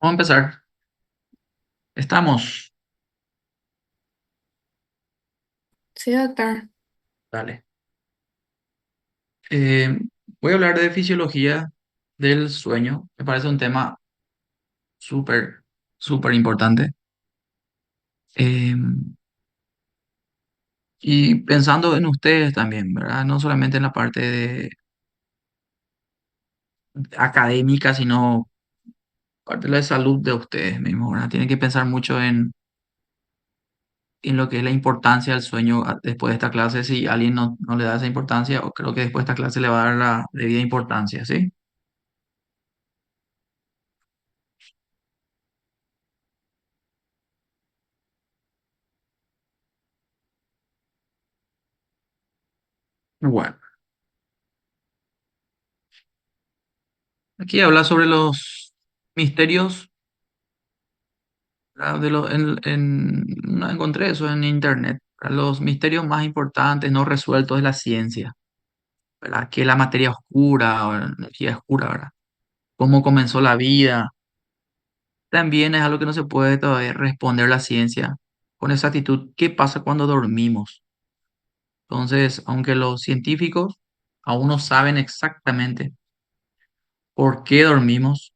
Vamos a empezar. Estamos. Sí, doctor. Dale. Eh, Voy a hablar de fisiología del sueño. Me parece un tema súper, súper importante. Eh, y pensando en ustedes también, ¿verdad? No solamente en la parte académica, sino parte de la salud de ustedes mismos, ¿verdad? Tienen que pensar mucho en lo que es la importancia del sueño después de esta clase. Si alguien no le da esa importancia, o creo que después de esta clase le va a dar la debida importancia, ¿sí? Bueno, aquí habla sobre los misterios. No encontré eso en internet. Los misterios más importantes no resueltos de la ciencia, ¿verdad? ¿Qué es la materia oscura o la energía oscura, ¿verdad? ¿Cómo comenzó la vida? También es algo que no se puede todavía responder la ciencia con exactitud. ¿Qué pasa cuando dormimos? Entonces, aunque los científicos aún no saben exactamente por qué dormimos,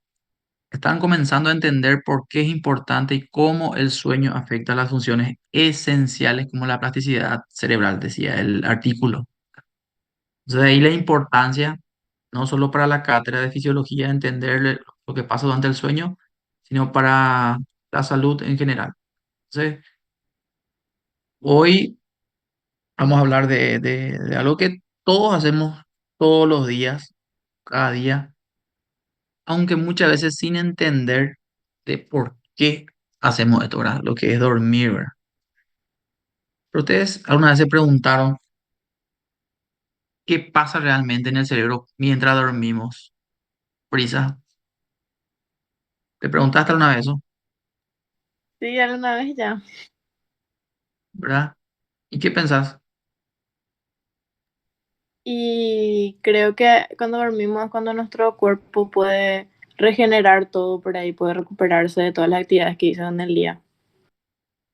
están comenzando a entender por qué es importante y cómo el sueño afecta las funciones esenciales como la plasticidad cerebral, decía el artículo. Entonces, de ahí la importancia, no solo para la cátedra de fisiología, entender lo que pasa durante el sueño, sino para la salud en general. Entonces, hoy vamos a hablar de algo que todos hacemos todos los días, cada día, aunque muchas veces sin entender de por qué hacemos esto, ¿verdad? Lo que es dormir, ¿verdad? Pero ustedes alguna vez se preguntaron qué pasa realmente en el cerebro mientras dormimos. Prisa, ¿te preguntaste alguna vez eso? Sí, alguna vez ya. ¿Verdad? ¿Y qué pensás? Y creo que cuando dormimos es cuando nuestro cuerpo puede regenerar todo por ahí, puede recuperarse de todas las actividades que hizo en el día.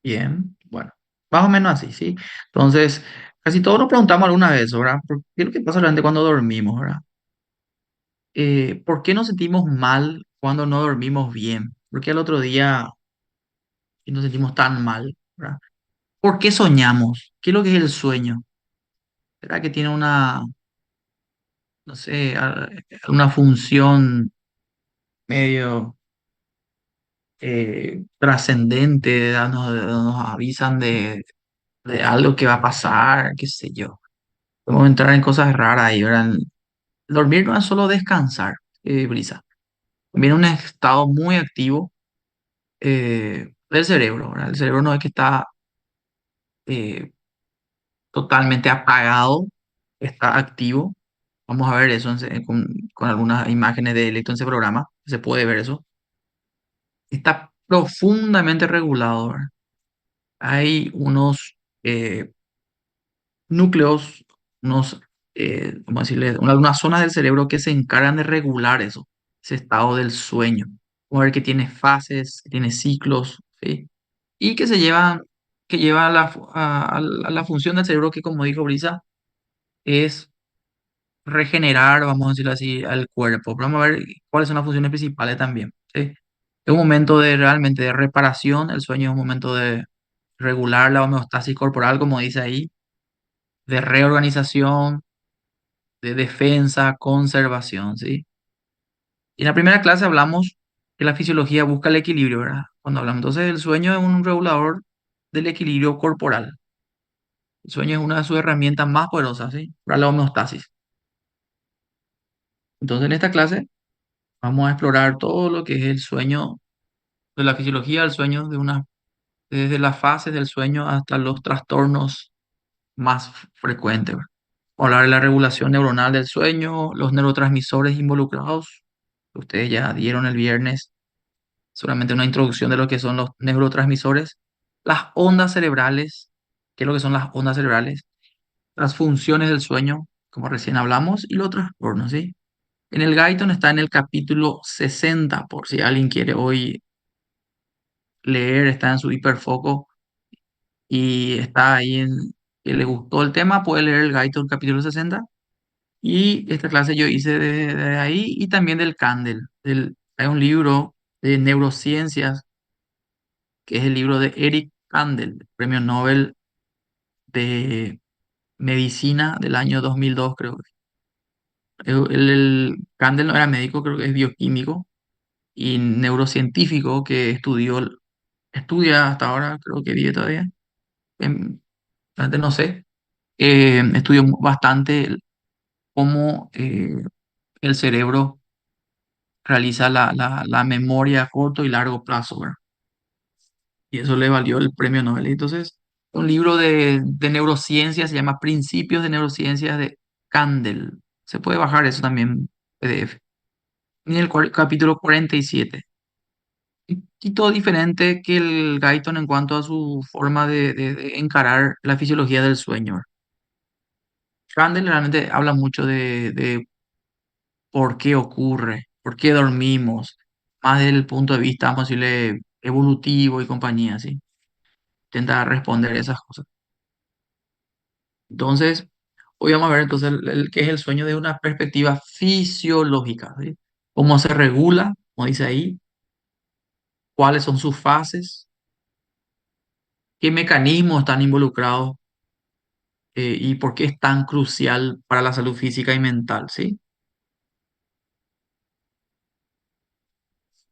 Bien, bueno, más o menos así, ¿sí? Entonces, casi todos nos preguntamos alguna vez, ¿verdad? ¿Qué es lo que pasa realmente cuando dormimos, ¿verdad? ¿Por qué nos sentimos mal cuando no dormimos bien? ¿Por qué al otro día nos sentimos tan mal, ¿verdad? ¿Por qué soñamos? ¿Qué es lo que es el sueño? ¿Será que tiene no sé, una función medio trascendente? Nos avisan de algo que va a pasar, qué sé yo. Podemos entrar en cosas raras ahí, ¿verdad? Dormir no es solo descansar, Brisa. También un estado muy activo del cerebro, ¿verdad? El cerebro no es que está eh, totalmente apagado, está activo. Vamos a ver eso con algunas imágenes de electroencefalograma. Se puede ver eso. Está profundamente regulado, ¿verdad? Hay unos núcleos, ¿cómo decirle? Algunas zonas del cerebro que se encargan de regular eso, ese estado del sueño. Vamos a ver que tiene fases, que tiene ciclos, ¿sí? Y que lleva a la función del cerebro que, como dijo Brisa, es regenerar, vamos a decirlo así, al cuerpo. Pero vamos a ver cuáles son las funciones principales también, ¿sí? Es un momento de realmente de reparación, el sueño es un momento de regular la homeostasis corporal, como dice ahí, de reorganización, de defensa, conservación, ¿sí? Y en la primera clase hablamos que la fisiología busca el equilibrio, ¿verdad? Cuando hablamos, entonces el sueño es un regulador del equilibrio corporal. El sueño es una de sus herramientas más poderosas, ¿sí? Para la homeostasis. Entonces en esta clase vamos a explorar todo lo que es el sueño, de la fisiología del sueño, desde las fases del sueño hasta los trastornos más frecuentes, ¿verdad? Vamos a hablar de la regulación neuronal del sueño, los neurotransmisores involucrados. Ustedes ya dieron el viernes solamente una introducción de lo que son los neurotransmisores, las ondas cerebrales, qué es lo que son las ondas cerebrales, las funciones del sueño, como recién hablamos, y los trastornos, ¿sí? En el Gaiton está en el capítulo 60, por si alguien quiere hoy leer, está en su hiperfoco y está ahí que le gustó el tema, puede leer el Gaito del capítulo 60. Y esta clase yo hice de ahí y también del Candle. Hay un libro de neurociencias que es el libro de Eric Kandel, premio Nobel de Medicina del año 2002, creo. El Kandel no era médico, creo que es bioquímico y neurocientífico que estudia hasta ahora, creo que vive todavía. em, Antes no sé. Estudió bastante cómo el cerebro realiza la memoria a corto y largo plazo, ¿verdad? Y eso le valió el premio Nobel. Entonces, un libro de neurociencia se llama Principios de Neurociencias de Kandel. Se puede bajar eso también, PDF. En el capítulo 47. Y todo diferente que el Guyton en cuanto a su forma de encarar la fisiología del sueño. Kandel realmente habla mucho de por qué ocurre, por qué dormimos, más desde el punto de vista, vamos a decirle, evolutivo y compañía, ¿sí? Intenta responder esas cosas. Entonces, hoy vamos a ver entonces qué es el sueño desde una perspectiva fisiológica, ¿sí? Cómo se regula, como dice ahí, cuáles son sus fases, qué mecanismos están involucrados y por qué es tan crucial para la salud física y mental, ¿sí?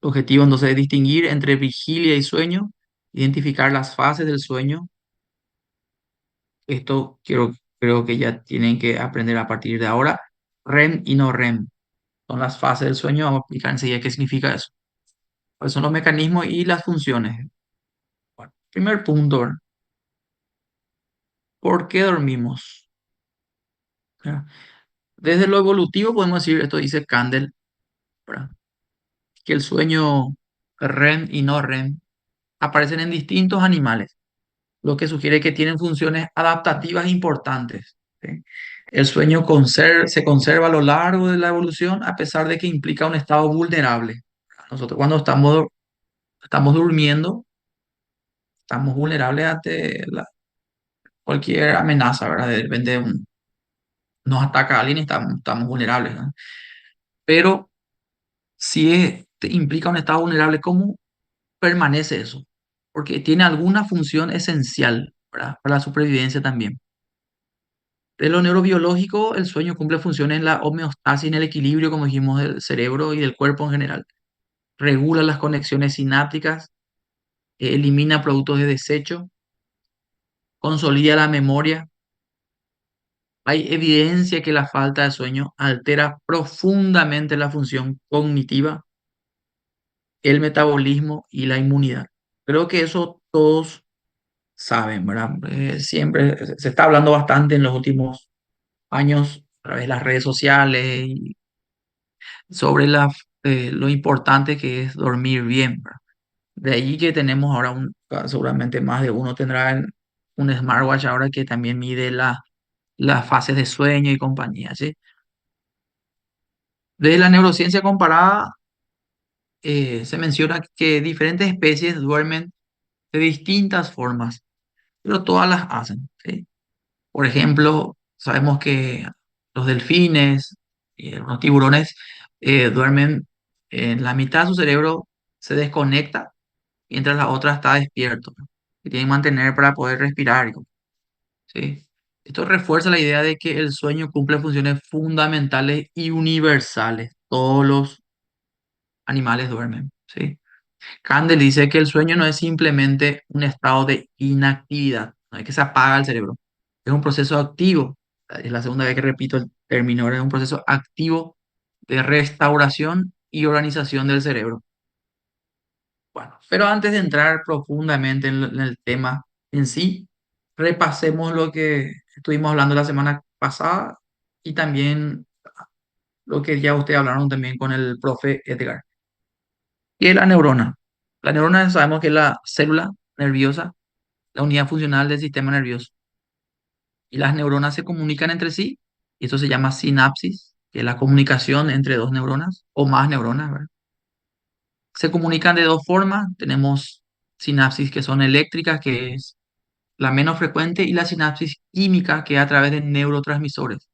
El objetivo entonces es distinguir entre vigilia y sueño, identificar las fases del sueño. Esto creo que ya tienen que aprender a partir de ahora. REM y no REM son las fases del sueño. Vamos a explicar enseguida qué significa eso. ¿Cuáles son los mecanismos y las funciones? Bueno, primer punto, ¿verdad? ¿Por qué dormimos? ¿Verdad? Desde lo evolutivo podemos decir, esto dice Kandel, ¿verdad? Que el sueño REM y no REM aparecen en distintos animales, lo que sugiere que tienen funciones adaptativas importantes, ¿sí? El sueño se conserva a lo largo de la evolución a pesar de que implica un estado vulnerable. Nosotros cuando estamos durmiendo, estamos vulnerables ante cualquier amenaza, ¿verdad? De repente nos ataca alguien y estamos vulnerables, ¿no? Pero si te implica un estado vulnerable, ¿cómo permanece eso? Porque tiene alguna función esencial, ¿verdad? Para la supervivencia también. De lo neurobiológico, el sueño cumple funciones en la homeostasis, en el equilibrio, como dijimos, del cerebro y del cuerpo en general. Regula las conexiones sinápticas, elimina productos de desecho, consolida la memoria. Hay evidencia que la falta de sueño altera profundamente la función cognitiva, el metabolismo y la inmunidad. Creo que eso todos saben, ¿verdad? Siempre se está hablando bastante en los últimos años a través de las redes sociales y sobre lo importante que es dormir bien, ¿verdad? De ahí que tenemos ahora seguramente más de uno tendrá un smartwatch ahora que también mide las fases de sueño y compañía, ¿sí? Desde la neurociencia comparada, se menciona que diferentes especies duermen de distintas formas, pero todas las hacen, ¿sí? Por ejemplo, sabemos que los delfines y los tiburones duermen en la mitad de su cerebro se desconecta mientras la otra está despierto, ¿no? Que tienen que mantener para poder respirar, ¿sí? Esto refuerza la idea de que el sueño cumple funciones fundamentales y universales. Todos los animales duermen, ¿sí? Kandel dice que el sueño no es simplemente un estado de inactividad, no es que se apaga el cerebro, es un proceso activo. Es la segunda vez que repito el término, ahora es un proceso activo de restauración y organización del cerebro. Bueno, pero antes de entrar profundamente en el tema en sí, repasemos lo que estuvimos hablando la semana pasada y también lo que ya ustedes hablaron también con el profe Edgar. ¿Qué es la neurona? La neurona sabemos que es la célula nerviosa, la unidad funcional del sistema nervioso. Y las neuronas se comunican entre sí, y eso se llama sinapsis, que es la comunicación entre dos neuronas o más neuronas, ¿verdad? Se comunican de dos formas. Tenemos sinapsis que son eléctricas, que es la menos frecuente, y la sinapsis química, que es a través de neurotransmisores.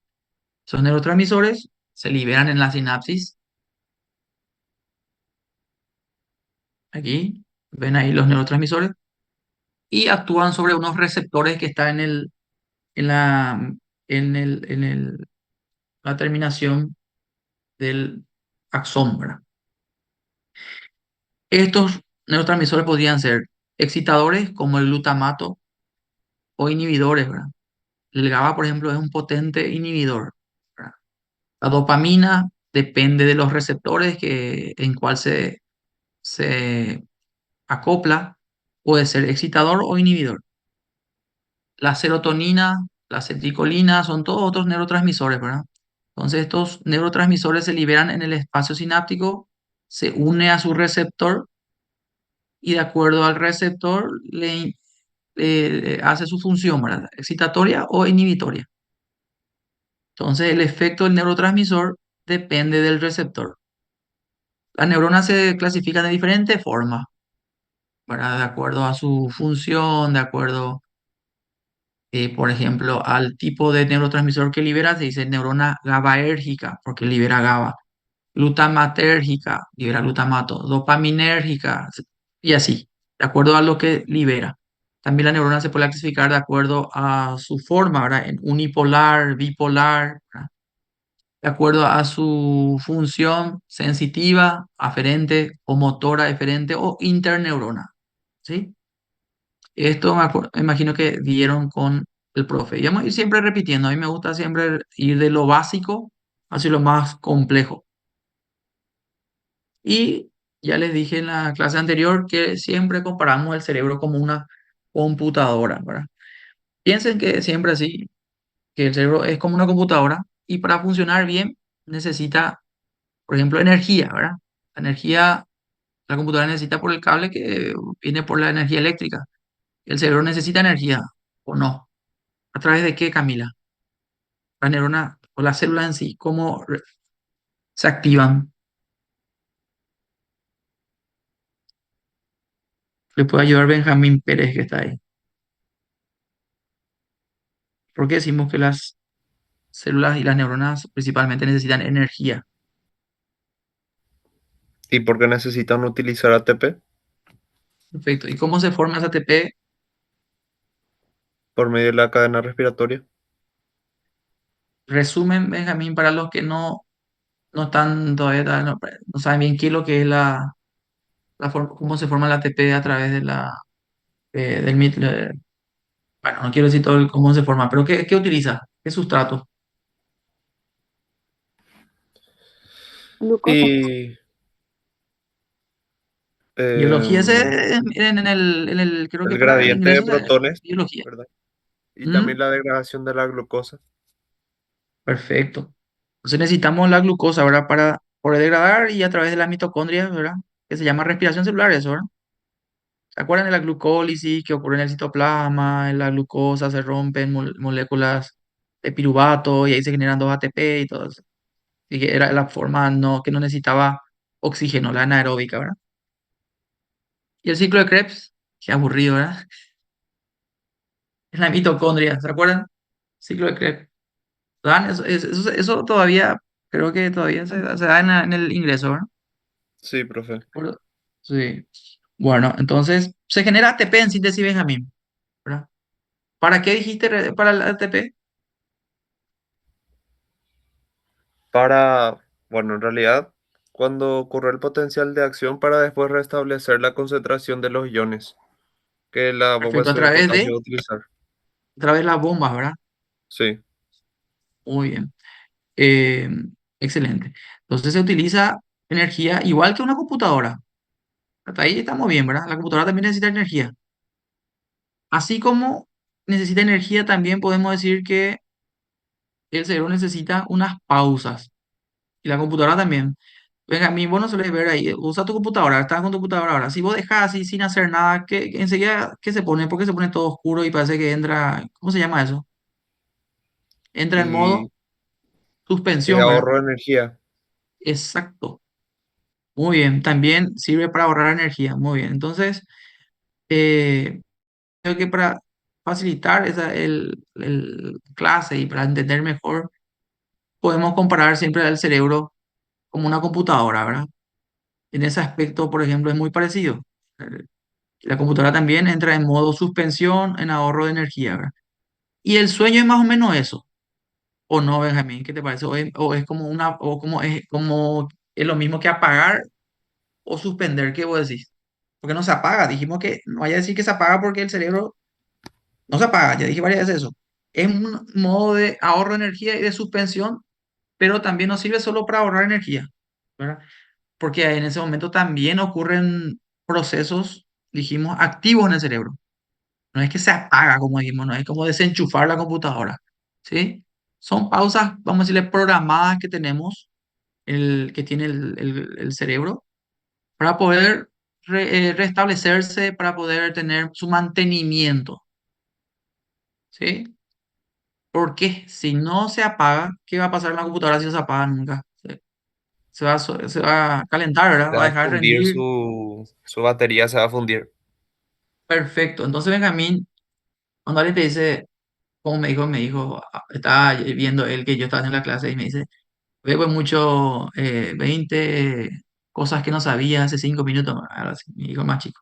Esos neurotransmisores se liberan en la sinapsis. Aquí, ven ahí los neurotransmisores, y actúan sobre unos receptores que están en la, la terminación del axón, ¿verdad? Estos neurotransmisores podrían ser excitadores como el glutamato o inhibidores, ¿verdad? El GABA, por ejemplo, es un potente inhibidor, ¿verdad? La dopamina depende de los receptores en cual se acopla, puede ser excitador o inhibidor. La serotonina, la acetilcolina son todos otros neurotransmisores, ¿verdad? Entonces estos neurotransmisores se liberan en el espacio sináptico, se une a su receptor y de acuerdo al receptor hace su función, ¿verdad? Excitatoria o inhibitoria. Entonces el efecto del neurotransmisor depende del receptor. Las neuronas se clasifican de diferentes formas, ¿verdad? De acuerdo a su función, de acuerdo, por ejemplo, al tipo de neurotransmisor que libera, se dice neurona GABAérgica, porque libera GABA, glutamatérgica, libera glutamato, dopaminérgica, y así, de acuerdo a lo que libera. También la neurona se puede clasificar de acuerdo a su forma, ¿verdad? En unipolar, bipolar, ¿verdad? De acuerdo a su función sensitiva, aferente o motora eferente o interneurona, ¿sí? Esto me imagino que dieron con el profe. Y vamos a ir siempre repitiendo. A mí me gusta siempre ir de lo básico hacia lo más complejo. Y ya les dije en la clase anterior que siempre comparamos el cerebro como una computadora, ¿verdad? Piensen que siempre así, que el cerebro es como una computadora y para funcionar bien necesita, por ejemplo, energía, ¿verdad? La energía, la computadora necesita por el cable que viene por la energía eléctrica. El cerebro necesita energía, ¿o no? ¿A través de qué, Camila? La neurona o la célula en sí, ¿cómo se activan? Le puede ayudar Benjamín Pérez, que está ahí. ¿Por qué decimos que las células y las neuronas principalmente necesitan energía? ¿Y por qué necesitan utilizar ATP? Perfecto. ¿Y cómo se forma esa ATP? Por medio de la cadena respiratoria. Resumen, Benjamín, para los que no están todavía, no saben bien qué es lo que es cómo se forma la ATP a través de bueno, no quiero decir todo cómo se forma, pero ¿qué utiliza? ¿Qué sustrato? Glucosa. Y Biología, em, ese, creo que el para el gradiente de ingreso, protones, biología. ¿verdad? Y también ¿Mm? la degradación de la glucosa. Perfecto. Entonces necesitamos la glucosa, ¿verdad? Para poder degradar y a través de las mitocondrias, ¿verdad? Que se llama respiración celular, eso, ¿verdad? ¿Se acuerdan de la glucólisis que ocurre en el citoplasma? En la glucosa se rompen moléculas de piruvato y ahí se generan dos ATP y todo eso. Y que era la forma que no necesitaba oxígeno, la anaeróbica, ¿verdad? Y el ciclo de Krebs, qué aburrido, ¿verdad? Es la mitocondria, ¿se acuerdan? Ciclo de Krebs. Dan, eso todavía, creo que todavía se da en el ingreso, ¿verdad? Sí, profe. Acuerdo. Sí. Bueno, entonces se genera ATP en síntesis, Benjamín, ¿verdad? ¿Para qué dijiste para el ATP? Para, bueno, en realidad, cuando ocurre el potencial de acción para después restablecer la concentración de los iones que la bomba Perfecto, de potasio va a utilizar. a través de las bombas, ¿verdad? Sí. Muy bien. Eh, excelente. Entonces se utiliza energía igual que una computadora. Hasta ahí estamos bien, ¿verdad? La computadora también necesita energía. Así como necesita energía, también podemos decir que el cerebro necesita unas pausas. Y la computadora también. Venga, a mí vos no sueles ver ahí, usa tu computadora, estás con tu computadora ahora. Si vos dejas así sin hacer nada, enseguida, ¿qué se pone? ¿Por qué se pone todo oscuro y parece que entra, ¿cómo se llama eso? Entra en modo Y suspensión, ¿verdad? ahorro de energía. Exacto. Muy bien, también sirve para ahorrar energía. Muy bien. Entonces, Eh, Creo que para facilitar el clase y para entender mejor, podemos comparar siempre al cerebro como una computadora, ¿verdad? En ese aspecto, por ejemplo, es muy parecido. Eh, La computadora también entra en modo suspensión, en ahorro de energía, ¿verdad? Y el sueño es más o menos eso, ¿o no, Benjamín? ¿Qué te parece? O es como una, o como es lo mismo que apagar o suspender, ¿qué vos decís? Porque no se apaga, dijimos que no vaya a decir que se apaga porque el cerebro no se apaga, ya dije varias veces eso. Es un modo de ahorro de energía y de suspensión, pero también nos sirve solo para ahorrar energía, ¿verdad? Porque en ese momento también ocurren procesos, dijimos, activos en el cerebro. No es que se apaga, como dijimos, no es como desenchufar la computadora, ¿sí? Son pausas, vamos a decirle, programadas que tenemos, que tiene el cerebro, para poder restablecerse, para poder tener su mantenimiento, ¿sí? Porque si no se apaga, ¿qué va a pasar en la computadora si no se apaga nunca? Se va a calentar, ¿verdad? Se Va va a a dejar de fundir rendir. su batería, se va a fundir. Perfecto. Entonces, Benjamín, cuando alguien te dice, como me dijo, estaba viendo él que yo estaba en la clase y me dice, veo mucho 20 cosas que no sabía hace 5 minutos, algo así, mi hijo más chico.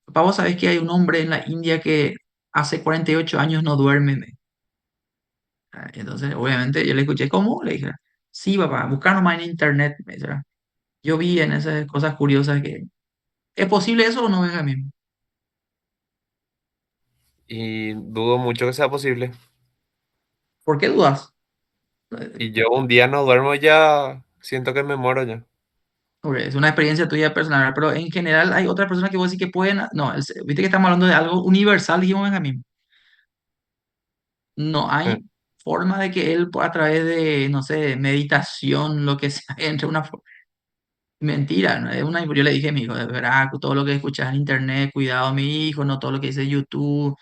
Papá, vos sabés que hay un hombre en la India que hace 48 años no duerme. Entonces, obviamente, yo le escuché, ¿cómo? Le dije, sí, papá, buscar nomás en internet. Me dice, "Ah". Yo vi en esas cosas curiosas que... ¿Es posible eso o no, Benjamín? Y dudo mucho que sea posible. ¿Por qué dudas? Y yo un día no duermo ya, siento que me muero ya. Ok, es una experiencia tuya personal, pero en general hay otras personas que vos sí que pueden... No, viste que estamos hablando de algo universal, dijimos, Benjamín. No Eh, hay forma de que él, a través de, no sé, meditación, lo que sea, entre una... Mentira, ¿no? Es una, yo le dije a mi hijo, de verdad, todo lo que escuchas en internet, cuidado, mi hijo, no todo lo que dice YouTube.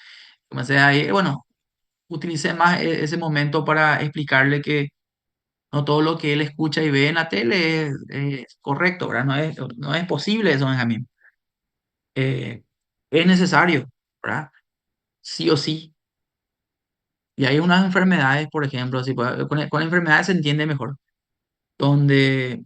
Comencé ahí, bueno, utilicé más ese momento para explicarle que no todo lo que él escucha y ve en la tele es correcto, ¿verdad? No es posible eso, Benjamín. Eh, es necesario, ¿verdad? Sí o sí. Y hay unas enfermedades, por ejemplo, con enfermedades se entiende mejor, donde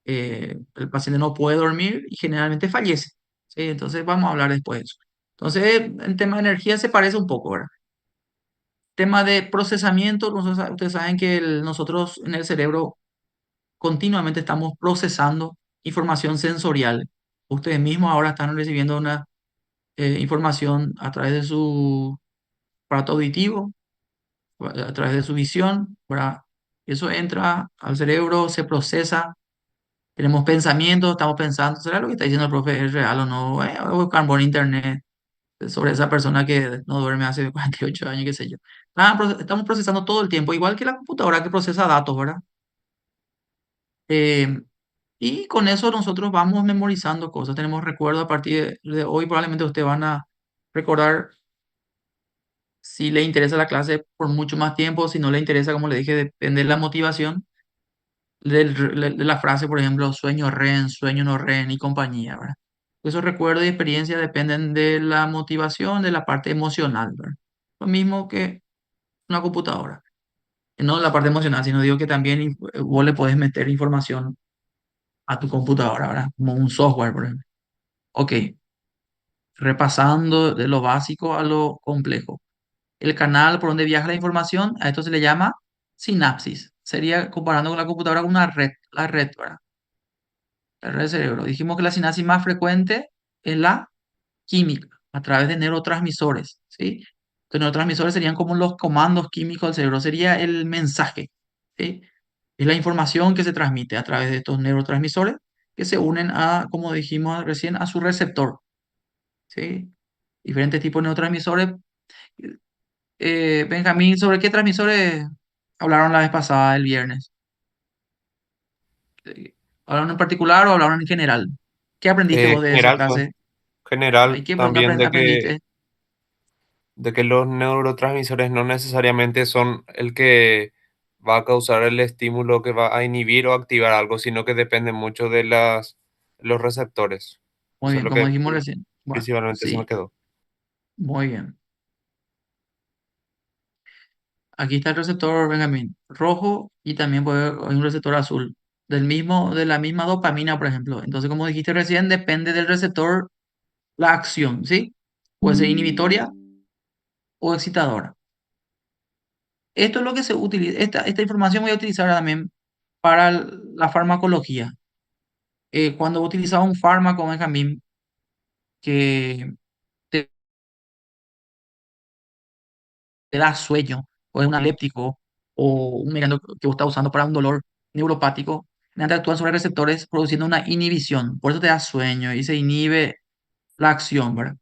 el paciente no puede dormir y generalmente fallece. ¿Sí? Entonces vamos a hablar después de eso. Entonces, en tema de energía se parece un poco, ¿verdad? Tema de procesamiento, ustedes saben que nosotros en el cerebro continuamente estamos procesando información sensorial. Ustedes mismos ahora están recibiendo una información a través de su aparato auditivo, a través de su visión, ¿verdad? Eso entra al cerebro, se procesa, tenemos pensamientos, estamos pensando, ¿será lo que está diciendo el profe es real o no? Voy a buscar por internet sobre esa persona que no duerme hace 48 años, qué sé yo. Estamos procesando todo el tiempo, igual que la computadora que procesa datos, ¿verdad? Eh, y con eso nosotros vamos memorizando cosas, tenemos recuerdos a partir de hoy, probablemente ustedes van a recordar si le interesa la clase por mucho más tiempo, si no le interesa, como le dije, depende de la motivación de la frase, por ejemplo, sueño REN, sueño no REN y compañía, ¿verdad? Esos recuerdos y experiencias dependen de la motivación, de la parte emocional, ¿verdad? Lo mismo que una computadora. No la parte emocional, sino digo que también vos le podés meter información a tu computadora, ¿verdad? Como un software, por ejemplo. Ok, repasando de lo básico a lo complejo. El canal por donde viaja la información, a esto se le llama sinapsis. Sería comparando con la computadora con una red, la red, ¿verdad? La red del cerebro. Dijimos que la sinapsis más frecuente es la química, a través de neurotransmisores, ¿sí? Los neurotransmisores serían como los comandos químicos del cerebro, sería el mensaje, ¿sí? Es la información que se transmite a través de estos neurotransmisores que se unen a, como dijimos recién, a su receptor, ¿sí? Diferentes tipos de neurotransmisores. Benjamín, ¿sobre qué transmisores hablaron la vez pasada, el viernes? Eh, ¿Hablaron en particular o hablaron en general? ¿Qué aprendiste vos de esa general fue, clase? general ¿Y qué también aprendiste? de que los neurotransmisores no necesariamente son el que va a causar el estímulo que va a inhibir o activar algo, sino que depende mucho de los receptores. Muy Eso es bien, lo como que dijimos recién. Bueno, principalmente se me sí, quedó. muy bien. Aquí está el receptor, Benjamín, rojo y también hay un receptor azul, de la misma dopamina, por ejemplo. Entonces, como dijiste recién, depende del receptor la acción, ¿sí? Puede ser inhibitoria o excitadora. Esto es lo que se utiliza, esta información voy a utilizar también para la farmacología. Cuando utilizaba un fármaco, Benjamín, que te, te da sueño, o es un aléptico, o un medicamento que vos estás usando para un dolor neuropático, mediante actúan sobre receptores produciendo una inhibición. Por eso te da sueño y se inhibe la acción, ¿verdad?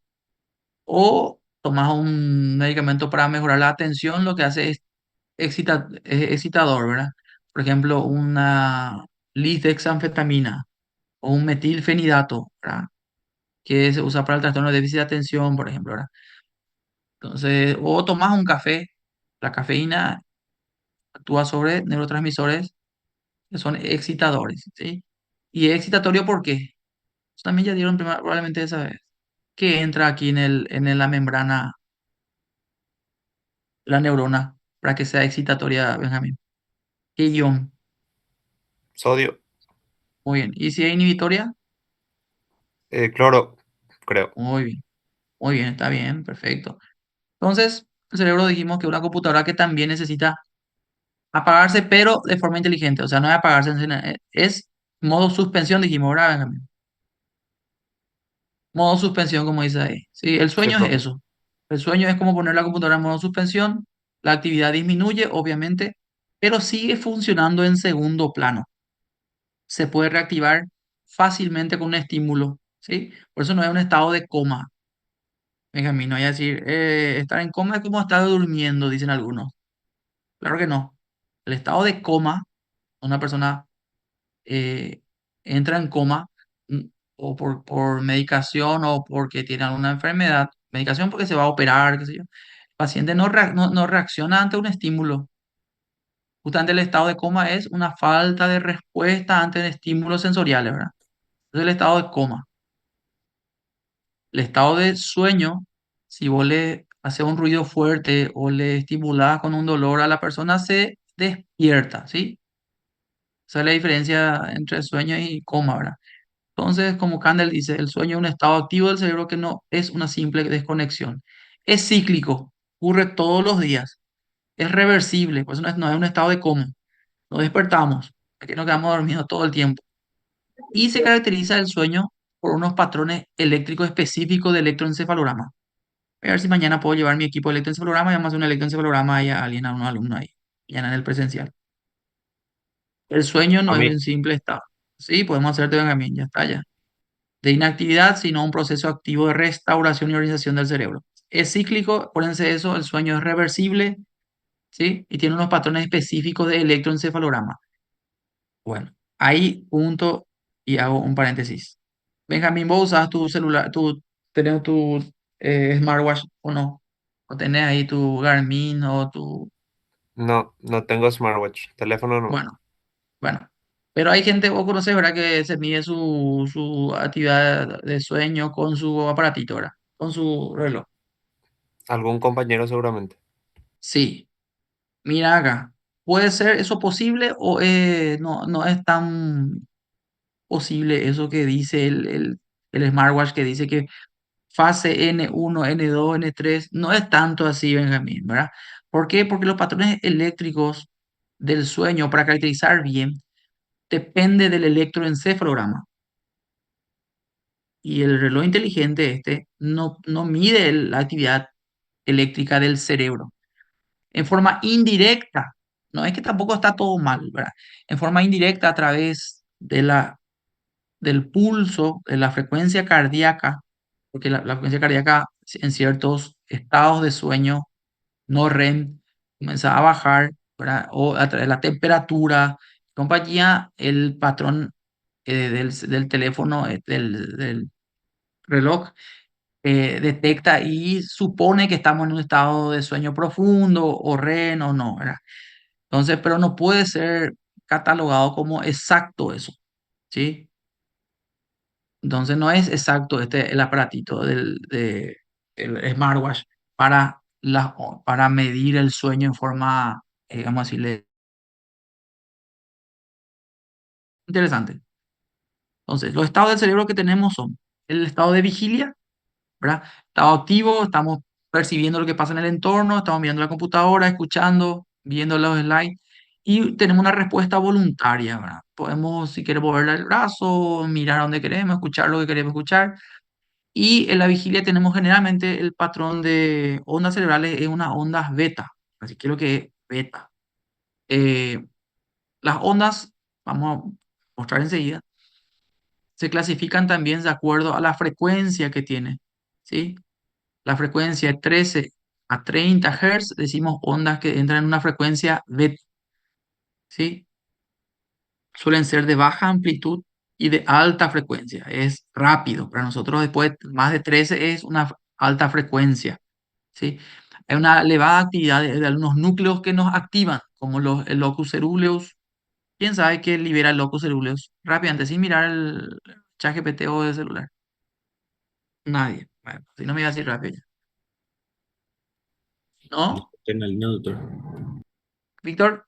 O tomas un medicamento para mejorar la atención, lo que hace es es excitador, ¿verdad? Por ejemplo, una lisdexanfetamina o un metilfenidato, ¿verdad? Que se usa para el trastorno de déficit de atención, por ejemplo, ¿verdad? Entonces, o tomas un café, la cafeína actúa sobre neurotransmisores que son excitadores, ¿sí? Y es excitatorio porque también ya dieron probablemente esa vez que entra aquí en la membrana, la neurona, para que sea excitatoria, Benjamín. ¿Qué ion? Sodio, Muy bien. ¿Y si es inhibitoria? cloro, creo. Muy bien. Muy bien, está bien, perfecto. Entonces, el cerebro dijimos que es una computadora que también necesita apagarse, pero de forma inteligente. O sea, no es apagarse, es modo suspensión, dijimos, ¿verdad, Benjamín? Modo suspensión, como dice ahí. Sí, el Sí, sueño es profe. eso. El sueño es como poner la computadora en modo suspensión. La actividad disminuye, obviamente, pero sigue funcionando en segundo plano. Se puede reactivar fácilmente con un estímulo, ¿sí? Por eso no es un estado de coma. Benjamín, no voy a decir, estar en coma es como estar durmiendo, dicen algunos. Claro que no. El estado de coma, una persona eh, entra en coma mm, o por medicación o porque tiene alguna enfermedad, medicación porque se va a operar, qué sé yo. El paciente no reacciona ante un estímulo. Justamente el estado de coma es una falta de respuesta ante estímulos sensoriales, ¿verdad? Es el estado de coma. El estado de sueño, si vos le haces un ruido fuerte o le estimulás con un dolor a la persona, se despierta, ¿sí? Esa es la diferencia entre sueño y coma, ¿verdad? Entonces, como Candel dice, el sueño es un estado activo del cerebro que no es una simple desconexión. Es cíclico, ocurre todos los días, es reversible, pues no es un estado de coma. Nos despertamos, aquí nos quedamos dormidos todo el tiempo. Y se caracteriza el sueño por unos patrones eléctricos específicos de electroencefalograma. Voy a ver si mañana puedo llevar mi equipo de electroencefalograma y vamos a hacer un electroencefalograma ahí a alguien, a un alumno ahí, mañana en el presencial. El sueño A no es mí, un simple estado. Sí, podemos hacerte Benjamín, ya está ya. De inactividad, sino un proceso activo de restauración y organización del cerebro. Es cíclico, acuérdense de eso, el sueño es reversible, ¿sí? Y tiene unos patrones específicos de electroencefalograma. Bueno, ahí punto y hago un paréntesis. Benjamín, ¿vos usas tu celular, tenés tu smartwatch o no? ¿O tenés ahí tu Garmin o tu... no tengo smartwatch, teléfono no. Bueno, bueno. Pero hay gente, vos conocés, ¿verdad? Que se mide su actividad de sueño con su aparatito, ¿verdad? Con su reloj. Algún compañero seguramente. Sí, mira acá. ¿Puede ser eso posible o no es tan posible eso que dice el smartwatch que dice que fase N1, N2, N3? No es tanto así, Benjamín, ¿verdad? ¿Por qué? Porque los patrones eléctricos del sueño, para caracterizar bien, depende del electroencefalograma. Y el reloj inteligente este no mide la actividad eléctrica del cerebro en forma indirecta. No es que tampoco está todo mal, ¿verdad? En forma indirecta a través del pulso, de la frecuencia cardíaca, porque la frecuencia cardíaca en ciertos estados de sueño no REM comienza a bajar, ¿verdad? O a través de la temperatura, compañía, el patrón del teléfono, del reloj detecta y supone que estamos en un estado de sueño profundo o REM o no, ¿verdad? Entonces, pero no puede ser catalogado como exacto eso, ¿sí? Entonces no es exacto el aparatito el smartwatch para, para medir el sueño en forma, digamos así, interesante. Entonces, los estados del cerebro que tenemos son el estado de vigilia, ¿verdad? Estado activo, estamos percibiendo lo que pasa en el entorno, estamos viendo la computadora, escuchando, viendo los slides y tenemos una respuesta voluntaria, ¿verdad? Podemos, si queremos, mover el brazo, mirar a donde queremos, escuchar lo que queremos escuchar. Y en la vigilia tenemos generalmente el patrón de ondas cerebrales es unas ondas beta, así que lo que es beta. Eh, las ondas, vamos a mostrar enseguida, se clasifican también de acuerdo a la frecuencia que tiene, ¿sí? La frecuencia de 13 a 30 Hz, decimos ondas que entran en una frecuencia beta, ¿sí? Suelen ser de baja amplitud y de alta frecuencia. Es rápido. Para nosotros después más de 13 es una alta frecuencia, ¿sí? Hay una elevada actividad de algunos núcleos que nos activan, como el locus ceruleus. ¿Quién sabe qué libera el locus ceruleus? Rápidamente, sin mirar el chat GPT o el celular. Nadie. Bueno, si no me iba a decir rápido ya. ¿No? Adrenalina, doctor. Víctor,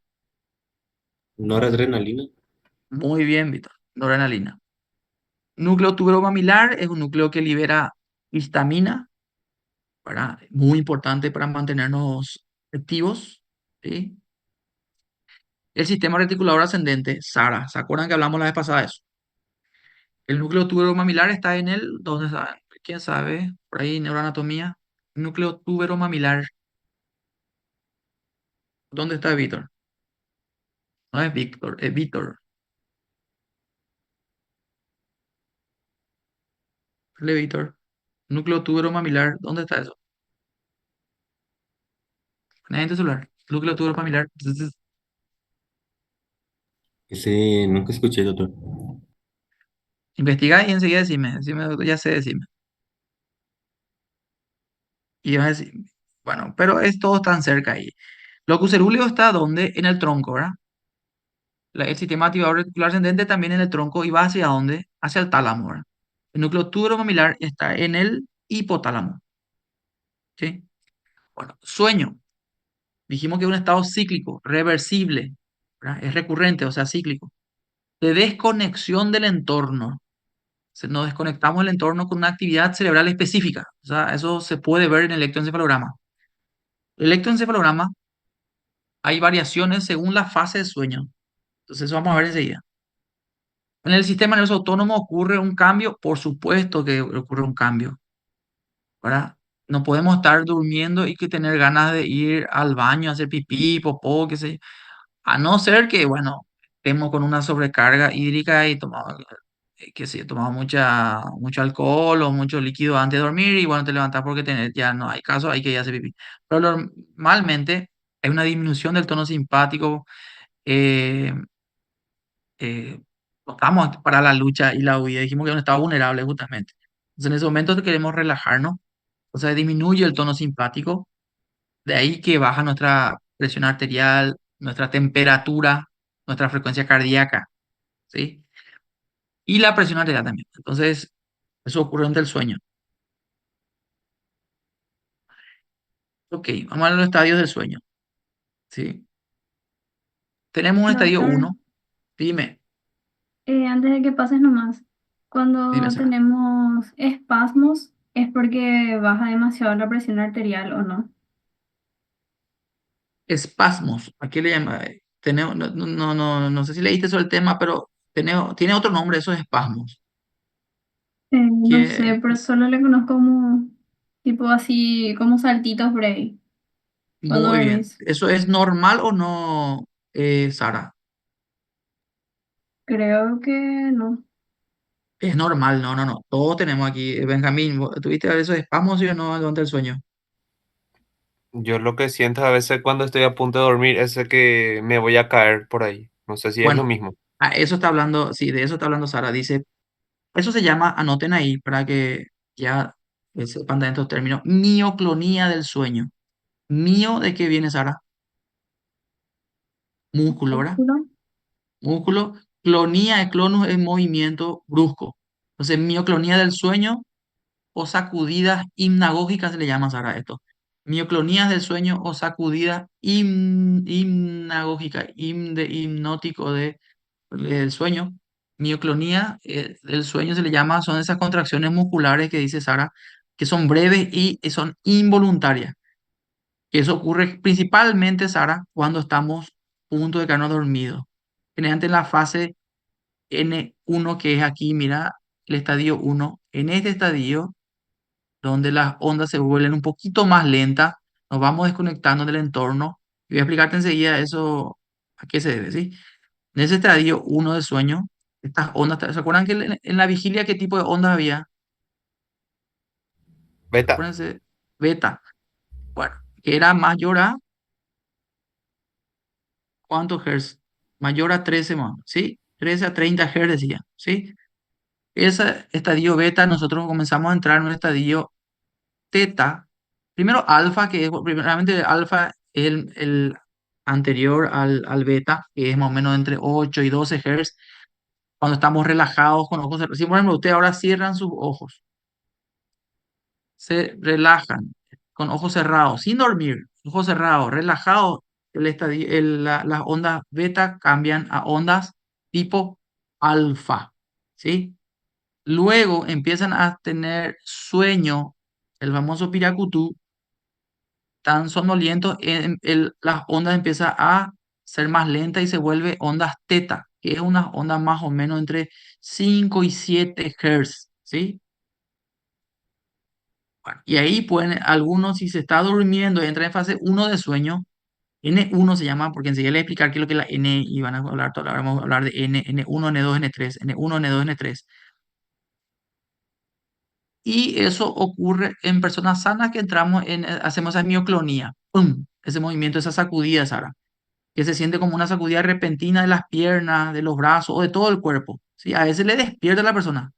Noradrenalina. muy bien, Víctor. Noradrenalina. Núcleo tuberomamilar es un núcleo que libera histamina, ¿verdad? Muy importante para mantenernos activos, ¿sí? El sistema reticulador ascendente, SARA. ¿Se acuerdan que hablamos la vez pasada de eso? El núcleo tuberomamilar está en el, ¿dónde está? ¿Quién sabe? Por ahí, neuroanatomía. Núcleo tuberomamilar. ¿Dónde está Víctor? No es Víctor, es Víctor. Dale, Víctor. Núcleo tuberomamilar. ¿Dónde está eso? Poné en tu celular. Núcleo tuberomamilar. Ese nunca escuché, doctor. Investiga y enseguida decime, ya sé, decime. Y vas a decir, bueno, pero es todo tan cerca ahí. Locus cerúleo está donde? En el tronco, ¿verdad? El sistema activador reticular ascendente también en el tronco y va hacia dónde? Hacia el tálamo, ¿verdad? El núcleo tuberomamilar está en el hipotálamo, ¿sí? Bueno, sueño. Dijimos que es un estado cíclico, reversible, ¿verdad? Es recurrente, o sea, cíclico. De desconexión del entorno. Nos desconectamos del entorno con una actividad cerebral específica. O sea, eso se puede ver en el electroencefalograma. El electroencefalograma hay variaciones según la fase de sueño. Entonces, eso vamos a ver enseguida. En el sistema nervioso autónomo ocurre un cambio, por supuesto que ocurre un cambio, ¿verdad? No podemos estar durmiendo y que tener ganas de ir al baño, a hacer pipí, popó, qué sé yo. A no ser que, bueno, estemos con una sobrecarga hídrica y tomamos, qué sé yo, tomamos mucho alcohol o mucho líquido antes de dormir y bueno, te levantas porque ya no hay caso, hay que ir a hacer pipí. Pero normalmente hay una disminución del tono simpático. eh, no estamos para la lucha y la huida, dijimos que es un estado vulnerable justamente. Entonces en ese momento queremos relajarnos, o sea, disminuye el tono simpático, de ahí que baja nuestra presión arterial, nuestra temperatura, nuestra frecuencia cardíaca, ¿sí? Y la presión arterial también. Entonces, eso ocurre durante el sueño. Ok, vamos a los estadios del sueño, ¿sí? Tenemos un estadio Doctor, uno. Dime, antes de que pases nomás, dime, cuando Sara. tenemos espasmos, ¿es porque baja demasiado la presión arterial o no? Espasmos, ¿a qué le llama? No sé si leíste sobre el tema, pero tiene otro nombre esos espasmos. No Que, sé, pero solo le conozco como tipo así, como saltitos por ahí, cuando muy bien. dormís. ¿Eso es normal o no, Sara? Creo que no. Es normal, no, no, no. Todos tenemos aquí. Benjamín, ¿tuviste esos espasmos, sí o no, durante el sueño? Yo lo que siento a veces cuando estoy a punto de dormir es de que me voy a caer por ahí. No sé si es lo Bueno, mismo. eso está hablando, sí, de eso está hablando Sara. Dice, eso se llama, anoten ahí para que ya sepan de estos términos, mioclonía del sueño. ¿Mio de qué viene, Sara? Músculo, ¿verdad? Músculo. Músculo. Clonía de clonus es movimiento brusco. Entonces, mioclonía del sueño o sacudidas hipnagógicas se le llama, Sara, esto. Mioclonías del sueño o sacudidas hipnagógicas, de hipnótico del sueño. Mioclonía del sueño se le llama, son esas contracciones musculares que dice Sara, que son breves y son involuntarias. Y eso ocurre principalmente, Sara, cuando estamos a punto de quedarnos dormidos. Generalmente en la fase N1, que es aquí, mira, el estadio 1. En este estadio, donde las ondas se vuelven un poquito más lentas, nos vamos desconectando del entorno. Y voy a explicarte enseguida eso a qué se debe, ¿sí? En ese estadio 1 de sueño, estas ondas, ¿se acuerdan que en la vigilia qué tipo de ondas había? Beta. Acuérdense, beta. Bueno, que era mayor a ¿cuántos hertz? Mayor a 13 más, ¿sí? 13 a 30 hertz decía, ¿sí? Ese estadio beta, nosotros comenzamos a entrar en un estadio teta. Primero alfa, que es, primeramente alfa es el anterior al beta, que es más o menos entre 8 y 12 hertz, cuando estamos relajados con ojos cerrados. Si, por ejemplo, ustedes ahora cierran sus ojos, se relajan con ojos cerrados, sin dormir, ojos cerrados, relajados, las ondas beta cambian a ondas tipo alfa, ¿sí? Luego empiezan a tener sueño, el famoso piracutú, tan sonolientos, las ondas empiezan a ser más lentas y se vuelve ondas teta, que es una onda más o menos entre 5 y 7 Hz, ¿sí? Bueno, y ahí pueden, algunos, si se está durmiendo, entra en fase 1 de sueño. N1 se llama, porque enseguida les voy a explicar qué es lo que es la N y van a hablar, vamos a hablar de N1, N2, N3, N1, N2, N3. Y eso ocurre en personas sanas que entramos hacemos esa mioclonía, ¡pum! Ese movimiento, esa sacudida, Sara, que se siente como una sacudida repentina de las piernas, de los brazos o de todo el cuerpo, ¿sí? A veces le despierta a la persona.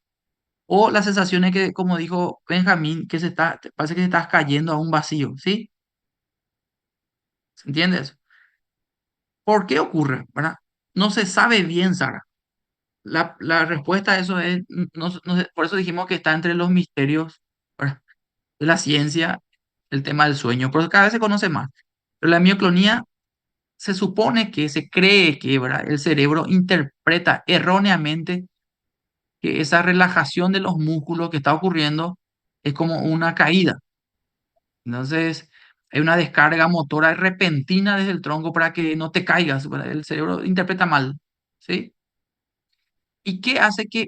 O las sensaciones que, como dijo Benjamín, que parece que te estás cayendo a un vacío, ¿sí? ¿Se entiende eso? ¿Por qué ocurre? ¿Verdad? No se sabe bien, Sara. La respuesta a eso es, por eso dijimos que está entre los misterios, ¿verdad?, de la ciencia, el tema del sueño, pero cada vez se conoce más. Pero la mioclonía se supone que se cree que, ¿verdad?, el cerebro interpreta erróneamente que esa relajación de los músculos que está ocurriendo es como una caída. Entonces, hay una descarga motora repentina desde el tronco para que no te caigas, ¿verdad? El cerebro interpreta mal, ¿sí? ¿Y qué hace que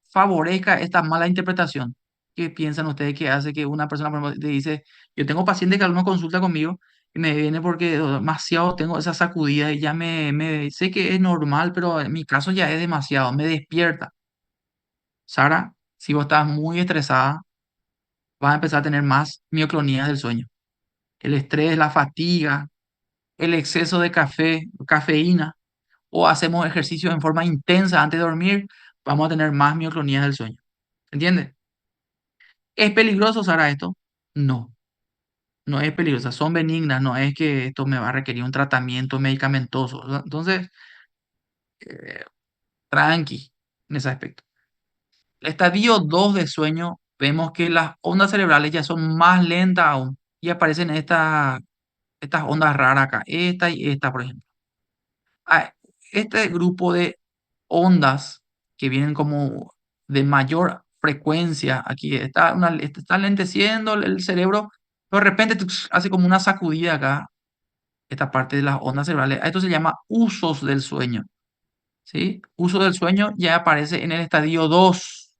favorezca esta mala interpretación? ¿Qué piensan ustedes que hace que una persona, por ejemplo, te dice, yo tengo pacientes que alguno consulta conmigo y me viene porque demasiado tengo esa sacudida y ya sé que es normal, pero en mi caso ya es demasiado, me despierta. Sara, si vos estás muy estresada, vas a empezar a tener más mioclonías del sueño. El estrés, la fatiga, el exceso de cafeína, o hacemos ejercicio en forma intensa antes de dormir, vamos a tener más mioclonías del sueño. ¿Entiendes? ¿Es peligroso, Sara, esto? No, no es peligroso. Son benignas, no es que esto me va a requerir un tratamiento medicamentoso. Entonces, eh, tranqui en ese aspecto. El estadio 2 de sueño, vemos que las ondas cerebrales ya son más lentas aún y aparecen estas ondas raras acá, esta y esta, por ejemplo. Este grupo de ondas que vienen como de mayor frecuencia, aquí está lenteciendo el cerebro, pero de repente hace como una sacudida acá, esta parte de las ondas cerebrales. A esto se llama usos del sueño, ¿sí? Uso del sueño ya aparece en el estadio 2,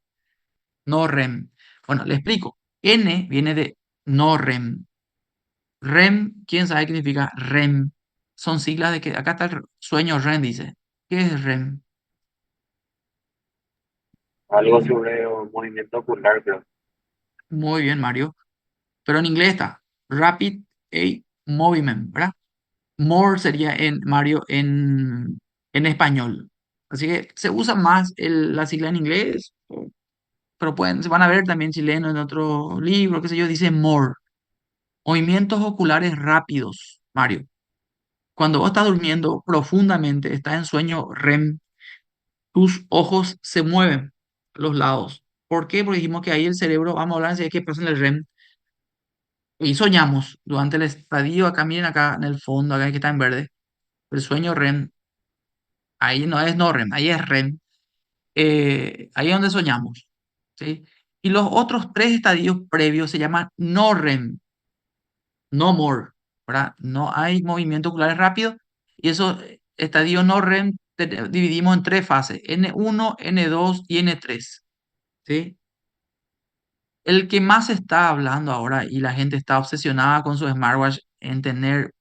no REM. Bueno, le explico. N viene de no REM. REM, ¿quién sabe qué significa REM? Son siglas de que acá está el sueño REM, dice. ¿Qué es REM? Algo sobre movimiento ocular, creo. Muy bien, Mario. Pero en inglés está Rapid Eye Movement, ¿verdad? More sería en Mario en español. Así que se usa más la sigla en inglés, pero se van a ver también chileno en otro libro, qué sé yo, dice more. Movimientos oculares rápidos, Mario. Cuando vos estás durmiendo profundamente, estás en sueño REM, tus ojos se mueven. los lados. ¿Por qué? Porque dijimos que ahí el cerebro, vamos a hablar de qué pasa en el REM, y soñamos durante el estadio, acá miren acá en el fondo, acá que está en verde, el sueño REM, ahí no es no REM, ahí es REM, ahí es donde soñamos, ¿sí? Y los otros tres estadios previos se llaman no REM, no more, ¿verdad? No hay movimiento ocular rápido, y esos estadios no REM dividimos en tres fases, N1, N2 y N3, ¿sí? El que más se está hablando ahora y la gente está obsesionada con su smartwatch en tener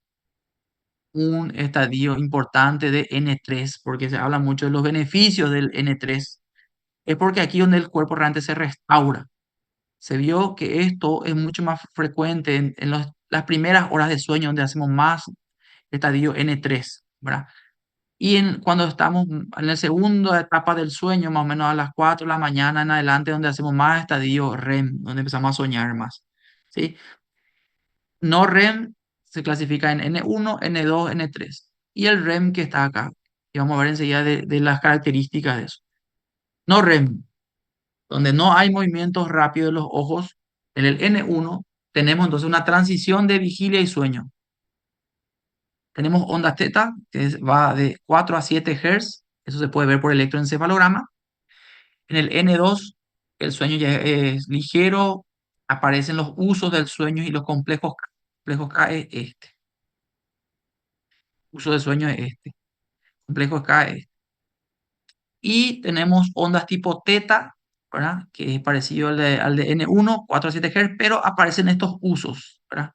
un estadio importante de N3, porque se habla mucho de los beneficios del N3, es porque aquí donde el cuerpo realmente se restaura. Se vio que esto es mucho más frecuente en las primeras horas de sueño, donde hacemos más estadio N3, ¿verdad? Y cuando estamos en la segunda etapa del sueño, más o menos a las 4 de la mañana en adelante, donde hacemos más estadio REM, donde empezamos a soñar más, ¿sí? No REM se clasifica en N1, N2, N3. Y el REM que está acá. Y vamos a ver enseguida de las características de eso. No REM, donde no hay movimientos rápidos de los ojos. En el N1 tenemos entonces una transición de vigilia y sueño. Tenemos ondas teta, que va de 4 a 7 Hz. Eso se puede ver por electroencefalograma. En el N2, el sueño ya es ligero. Aparecen los usos del sueño y los complejos K. Complejos K es este. Uso de sueño es este. Complejo K es este. Y tenemos ondas tipo teta, ¿verdad? Que es parecido al de N1, 4 a 7 Hz, pero aparecen estos usos, ¿verdad?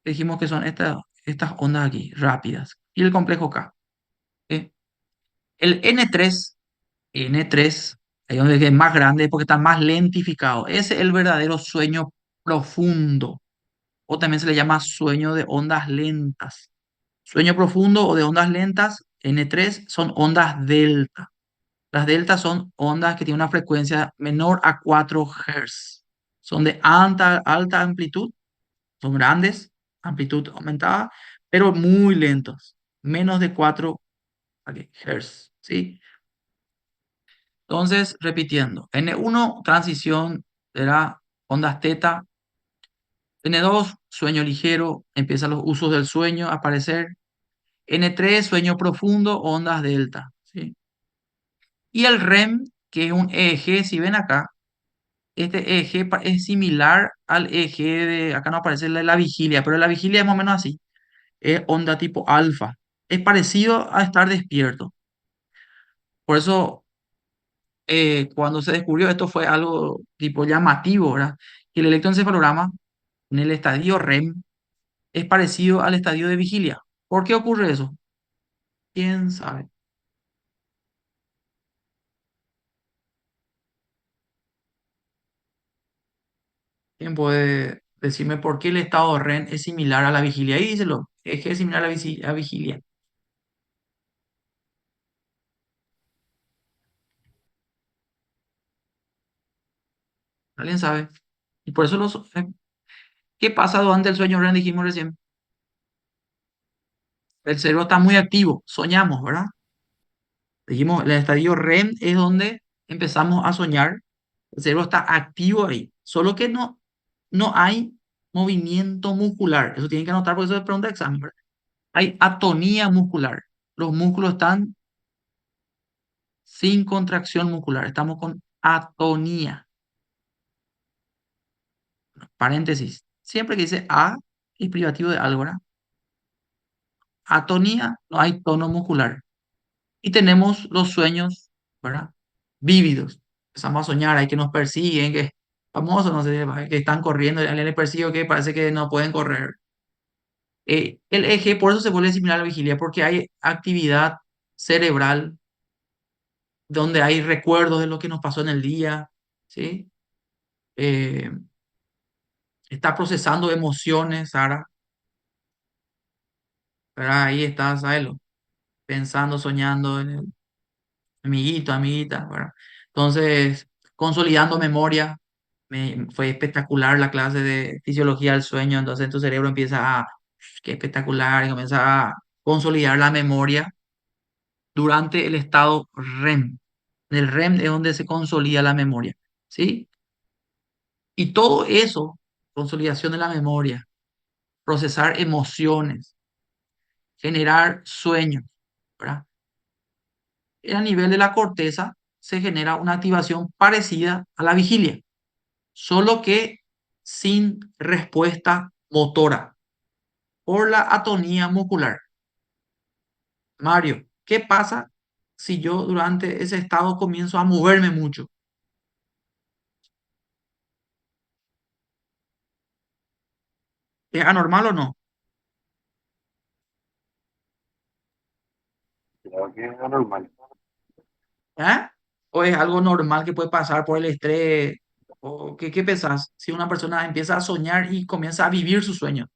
Dijimos que son estas ondas aquí, rápidas. Y el complejo K. ¿Sí? El N3, ahí donde es más grande porque está más lentificado. Ese es el verdadero sueño profundo. O también se le llama sueño de ondas lentas. Sueño profundo o de ondas lentas, N3, son ondas delta. Las deltas son ondas que tienen una frecuencia menor a 4 Hz. Son de alta amplitud, son grandes, amplitud aumentada, pero muy lentos, menos de 4 Hz, ¿sí? Entonces, repitiendo, N1, transición de las ondas teta. N2, sueño ligero, empiezan los usos del sueño a aparecer. N3, sueño profundo, ondas delta, ¿sí? Y el REM, que es un eje, si ven acá, este eje es similar al eje de, acá no aparece la vigilia, pero la vigilia es más o menos así, es onda tipo alfa, es parecido a estar despierto. Por eso, cuando se descubrió esto fue algo tipo llamativo, ¿verdad? Que el electroencefalograma en el estadio REM es parecido al estadio de vigilia. ¿Por qué ocurre eso? ¿Quién sabe? ¿Quién puede decirme por qué el estado REM es similar a la vigilia? Ahí díselo, es que es similar a la vigilia. ¿Alguien sabe? Y por eso ¿qué pasa durante el sueño REM? Dijimos recién. El cerebro está muy activo, soñamos, ¿verdad? Dijimos, el estadio REM es donde empezamos a soñar. El cerebro está activo ahí, solo que no hay movimiento muscular. Eso tienen que anotar porque eso es pregunta de examen, ¿verdad? Hay atonía muscular. Los músculos están sin contracción muscular. Estamos con atonía. Paréntesis. Siempre que dice A y privativo de algo, ¿verdad? Atonía, no hay tono muscular. Y tenemos los sueños, ¿verdad? Vívidos. Empezamos a soñar, hay que nos persiguen, que famosos, no sé, que están corriendo, y alguien les persigue que parece que no pueden correr. El eje, por eso se vuelve similar a la vigilia, porque hay actividad cerebral donde hay recuerdos de lo que nos pasó en el día, ¿sí? Eh, está procesando emociones, Sara, ¿verdad? Ahí está, ¿sabes? Pensando, soñando en el amiguito, amiguita, ¿verdad? Entonces, consolidando memoria, fue espectacular la clase de fisiología del sueño, entonces tu cerebro empieza a, qué espectacular, y comienza a consolidar la memoria durante el estado REM. En el REM es donde se consolida la memoria, ¿sí? Y todo eso, consolidación de la memoria, procesar emociones, generar sueños, ¿verdad? A nivel de la corteza se genera una activación parecida a la vigilia, solo que sin respuesta motora por la atonía muscular. Mario, ¿qué pasa si yo durante ese estado comienzo a moverme mucho? ¿Es anormal o no? Creo que es normal. ¿Eh? ¿O es algo normal que puede pasar por el estrés? ¿O qué pensás? Si una persona empieza a soñar y comienza a vivir su sueño,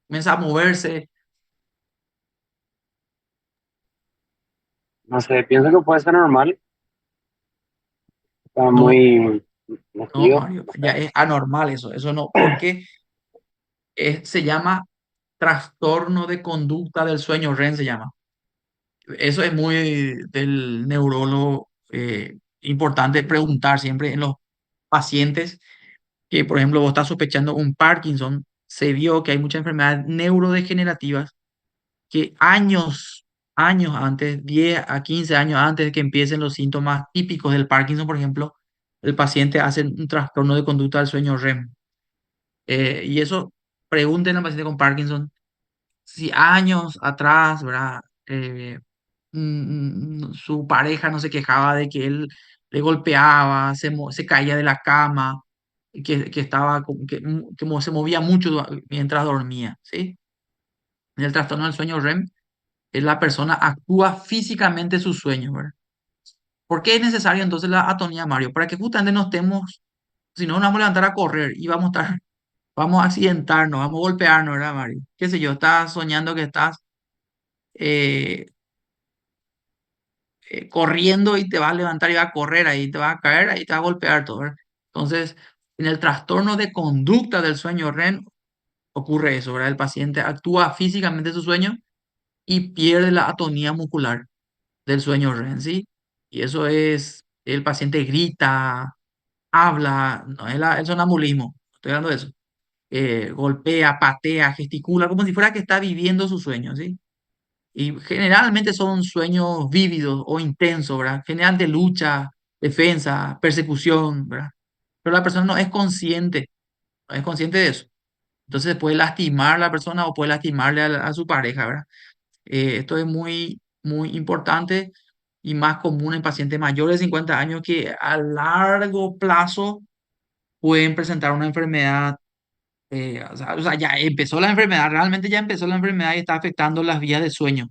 comienza a moverse, No sé, pienso que puede ser normal. Está no, muy no, metido. Mario, ya es anormal eso, eso no, porque se llama trastorno de conducta del sueño REM, se llama. Eso es muy del neurólogo, importante preguntar siempre en los pacientes que, por ejemplo, vos estás sospechando un Parkinson, se vio que hay muchas enfermedades neurodegenerativas que años antes, 10 a 15 años antes de que empiecen los síntomas típicos del Parkinson, por ejemplo, el paciente hace un trastorno de conducta del sueño REM. Y eso, pregunten al paciente con Parkinson si años atrás, ¿verdad? Su pareja no se quejaba de que él le golpeaba, se caía de la cama, que estaba, que se movía mucho mientras dormía, ¿sí? En el trastorno del sueño REM, la persona actúa físicamente sus sueños, ¿verdad? ¿Por qué es necesario entonces la atonía, Mario? Para que justamente no estemos, si no nos vamos a levantar a correr y vamos a estar, vamos a accidentarnos, vamos a golpearnos, ¿verdad, Mario? Qué sé yo, estás soñando que estás eh, corriendo y te vas a levantar y vas a correr, ahí te vas a caer, ahí te vas a golpear todo, ¿verdad? Entonces, en el trastorno de conducta del sueño REM ocurre eso, ¿verdad? El paciente actúa físicamente su sueño y pierde la atonía muscular del sueño REM, ¿sí? Y eso es, el paciente grita, habla, no es el sonambulismo, estoy hablando de eso. Golpea, patea, gesticula, como si fuera que está viviendo su sueño, ¿sí? Y generalmente son sueños vívidos o intensos, ¿verdad? General de lucha, defensa, persecución, ¿verdad? Pero la persona no es consciente, no es consciente de eso. Entonces puede lastimar a la persona o puede lastimarle a su pareja, ¿verdad? Esto es muy importante y más común en pacientes mayores de 50 años que a largo plazo pueden presentar una enfermedad. O sea, ya empezó la enfermedad, realmente ya empezó la enfermedad y está afectando las vías de sueño,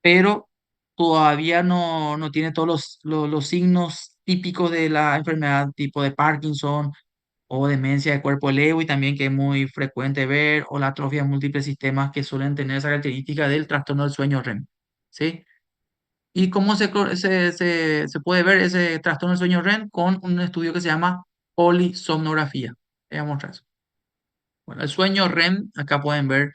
pero todavía no tiene todos los signos típicos de la enfermedad tipo de Parkinson o demencia de cuerpo leve y también que es muy frecuente ver, o la atrofia de múltiples sistemas que suelen tener esa característica del trastorno del sueño REM, ¿sí? ¿Y cómo se puede ver ese trastorno del sueño REM? Con un estudio que se llama polisomnografía. Voy a mostrar eso. Bueno, el sueño REM, acá pueden ver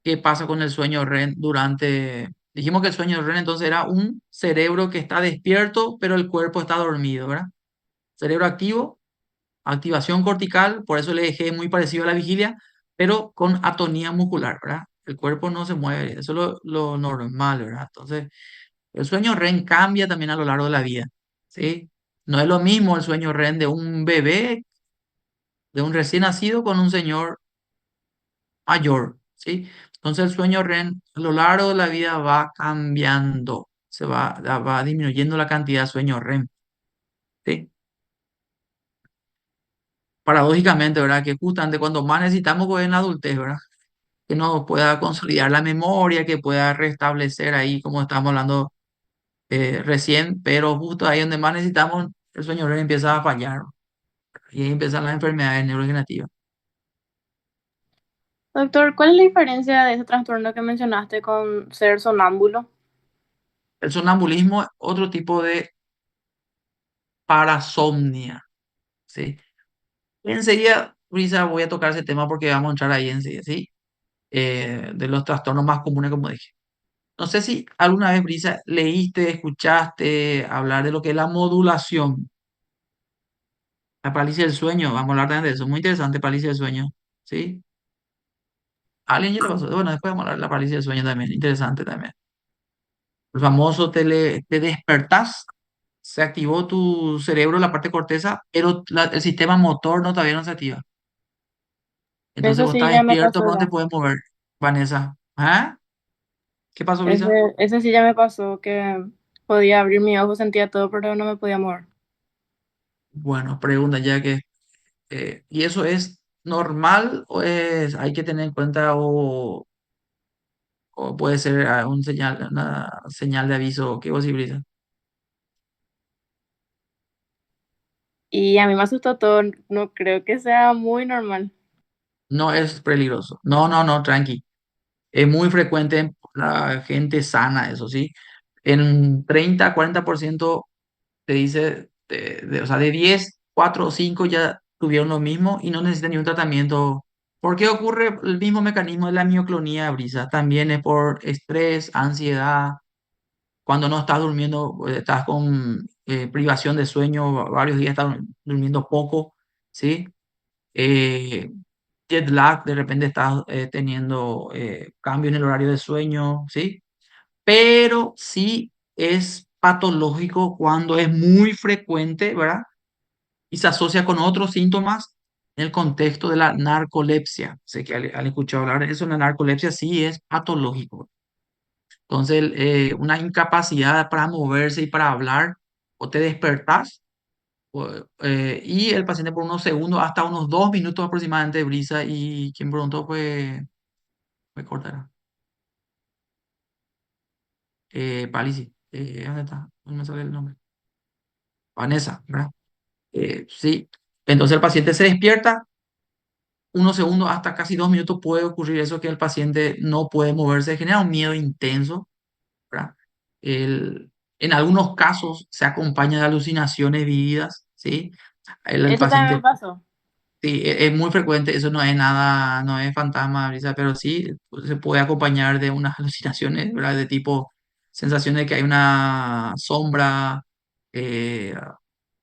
qué pasa con el sueño REM durante... Dijimos que el sueño REM entonces era un cerebro que está despierto, pero el cuerpo está dormido, ¿verdad? Cerebro activo, activación cortical, por eso le dejé muy parecido a la vigilia, pero con atonía muscular, ¿verdad? El cuerpo no se mueve, eso es lo normal, ¿verdad? Entonces, el sueño REM cambia también a lo largo de la vida, ¿sí? No es lo mismo el sueño REM de un bebé, de un recién nacido con un señor mayor, ¿sí? Entonces el sueño REM a lo largo de la vida va cambiando, va disminuyendo la cantidad de sueño REM, ¿sí? Paradójicamente, ¿verdad? Que justamente cuando más necesitamos pues en la adultez, ¿verdad? Que nos pueda consolidar la memoria, que pueda restablecer ahí, como estábamos hablando recién, pero justo ahí donde más necesitamos, el sueño REM empieza a fallar, ¿no? Y ahí empiezan las enfermedades neurodegenerativas. Doctor, ¿cuál es la diferencia de ese trastorno que mencionaste con ser sonámbulo? El sonambulismo es otro tipo de parasomnia, ¿sí? Enseguida, Brisa, voy a tocar ese tema porque vamos a entrar ahí enseguida, ¿sí? De los trastornos más comunes, como dije. No sé si alguna vez, Brisa, leíste, escuchaste hablar de lo que es la modulación, la parálisis del sueño. Vamos a hablar también de eso. Muy interesante, parálisis del sueño. ¿Sí? ¿A alguien ya le pasó? Bueno, después vamos a hablar de la parálisis del sueño también. Interesante también. El famoso te despertás, se activó tu cerebro, la parte corteza, pero el sistema motor no todavía no se activa. Entonces Eso vos sí estás ya me despierto, pasó pero no te ya. puedes mover, Vanessa. ¿Ah? ¿Qué pasó, Ese, Brisa? ese sí ya me pasó que podía abrir mi ojo, sentía todo, pero no me podía mover. Bueno, pregunta ya que ¿y eso es normal o hay que tener en cuenta o puede ser una señal de aviso? ¿Qué posibilidad? Y a mí me asustó todo, no creo que sea muy normal. No es peligroso. No, no, no, tranqui. Es muy frecuente en la gente sana, eso sí. En 30 40% te dice, o sea, de 10 4 o 5 ya tuvieron lo mismo y no necesitan ni un tratamiento. ¿Por qué ocurre el mismo mecanismo de la mioclonía, Brisa? También es por estrés, ansiedad. Cuando no estás durmiendo, estás con privación de sueño, varios días estás durmiendo poco, ¿sí? Eh, Jet lag, de repente estás teniendo cambio en el horario de sueño, ¿sí? Pero sí es patológico cuando es muy frecuente, ¿verdad? Y se asocia con otros síntomas en el contexto de la narcolepsia. Sé que al escuchar hablar de eso, la narcolepsia sí es patológico. Entonces, una incapacidad para moverse y para hablar, o te despertás, y el paciente por unos segundos, hasta unos 2 minutos aproximadamente, brisa, y quien preguntó fue Cortera. Palisi, ¿dónde está? No me sale el nombre. Vanessa, ¿verdad? Sí. Entonces el paciente se despierta, unos segundos, hasta casi 2 minutos puede ocurrir eso que el paciente no puede moverse, genera un miedo intenso, ¿verdad? El- en algunos casos se acompaña de alucinaciones vívidas, ¿sí? El Eso también me paciente, pasó. sí, es muy frecuente, eso no es nada, no es fantasma, Brisa, pero sí se puede acompañar de unas alucinaciones, ¿verdad? De tipo sensación de que hay una sombra, eh,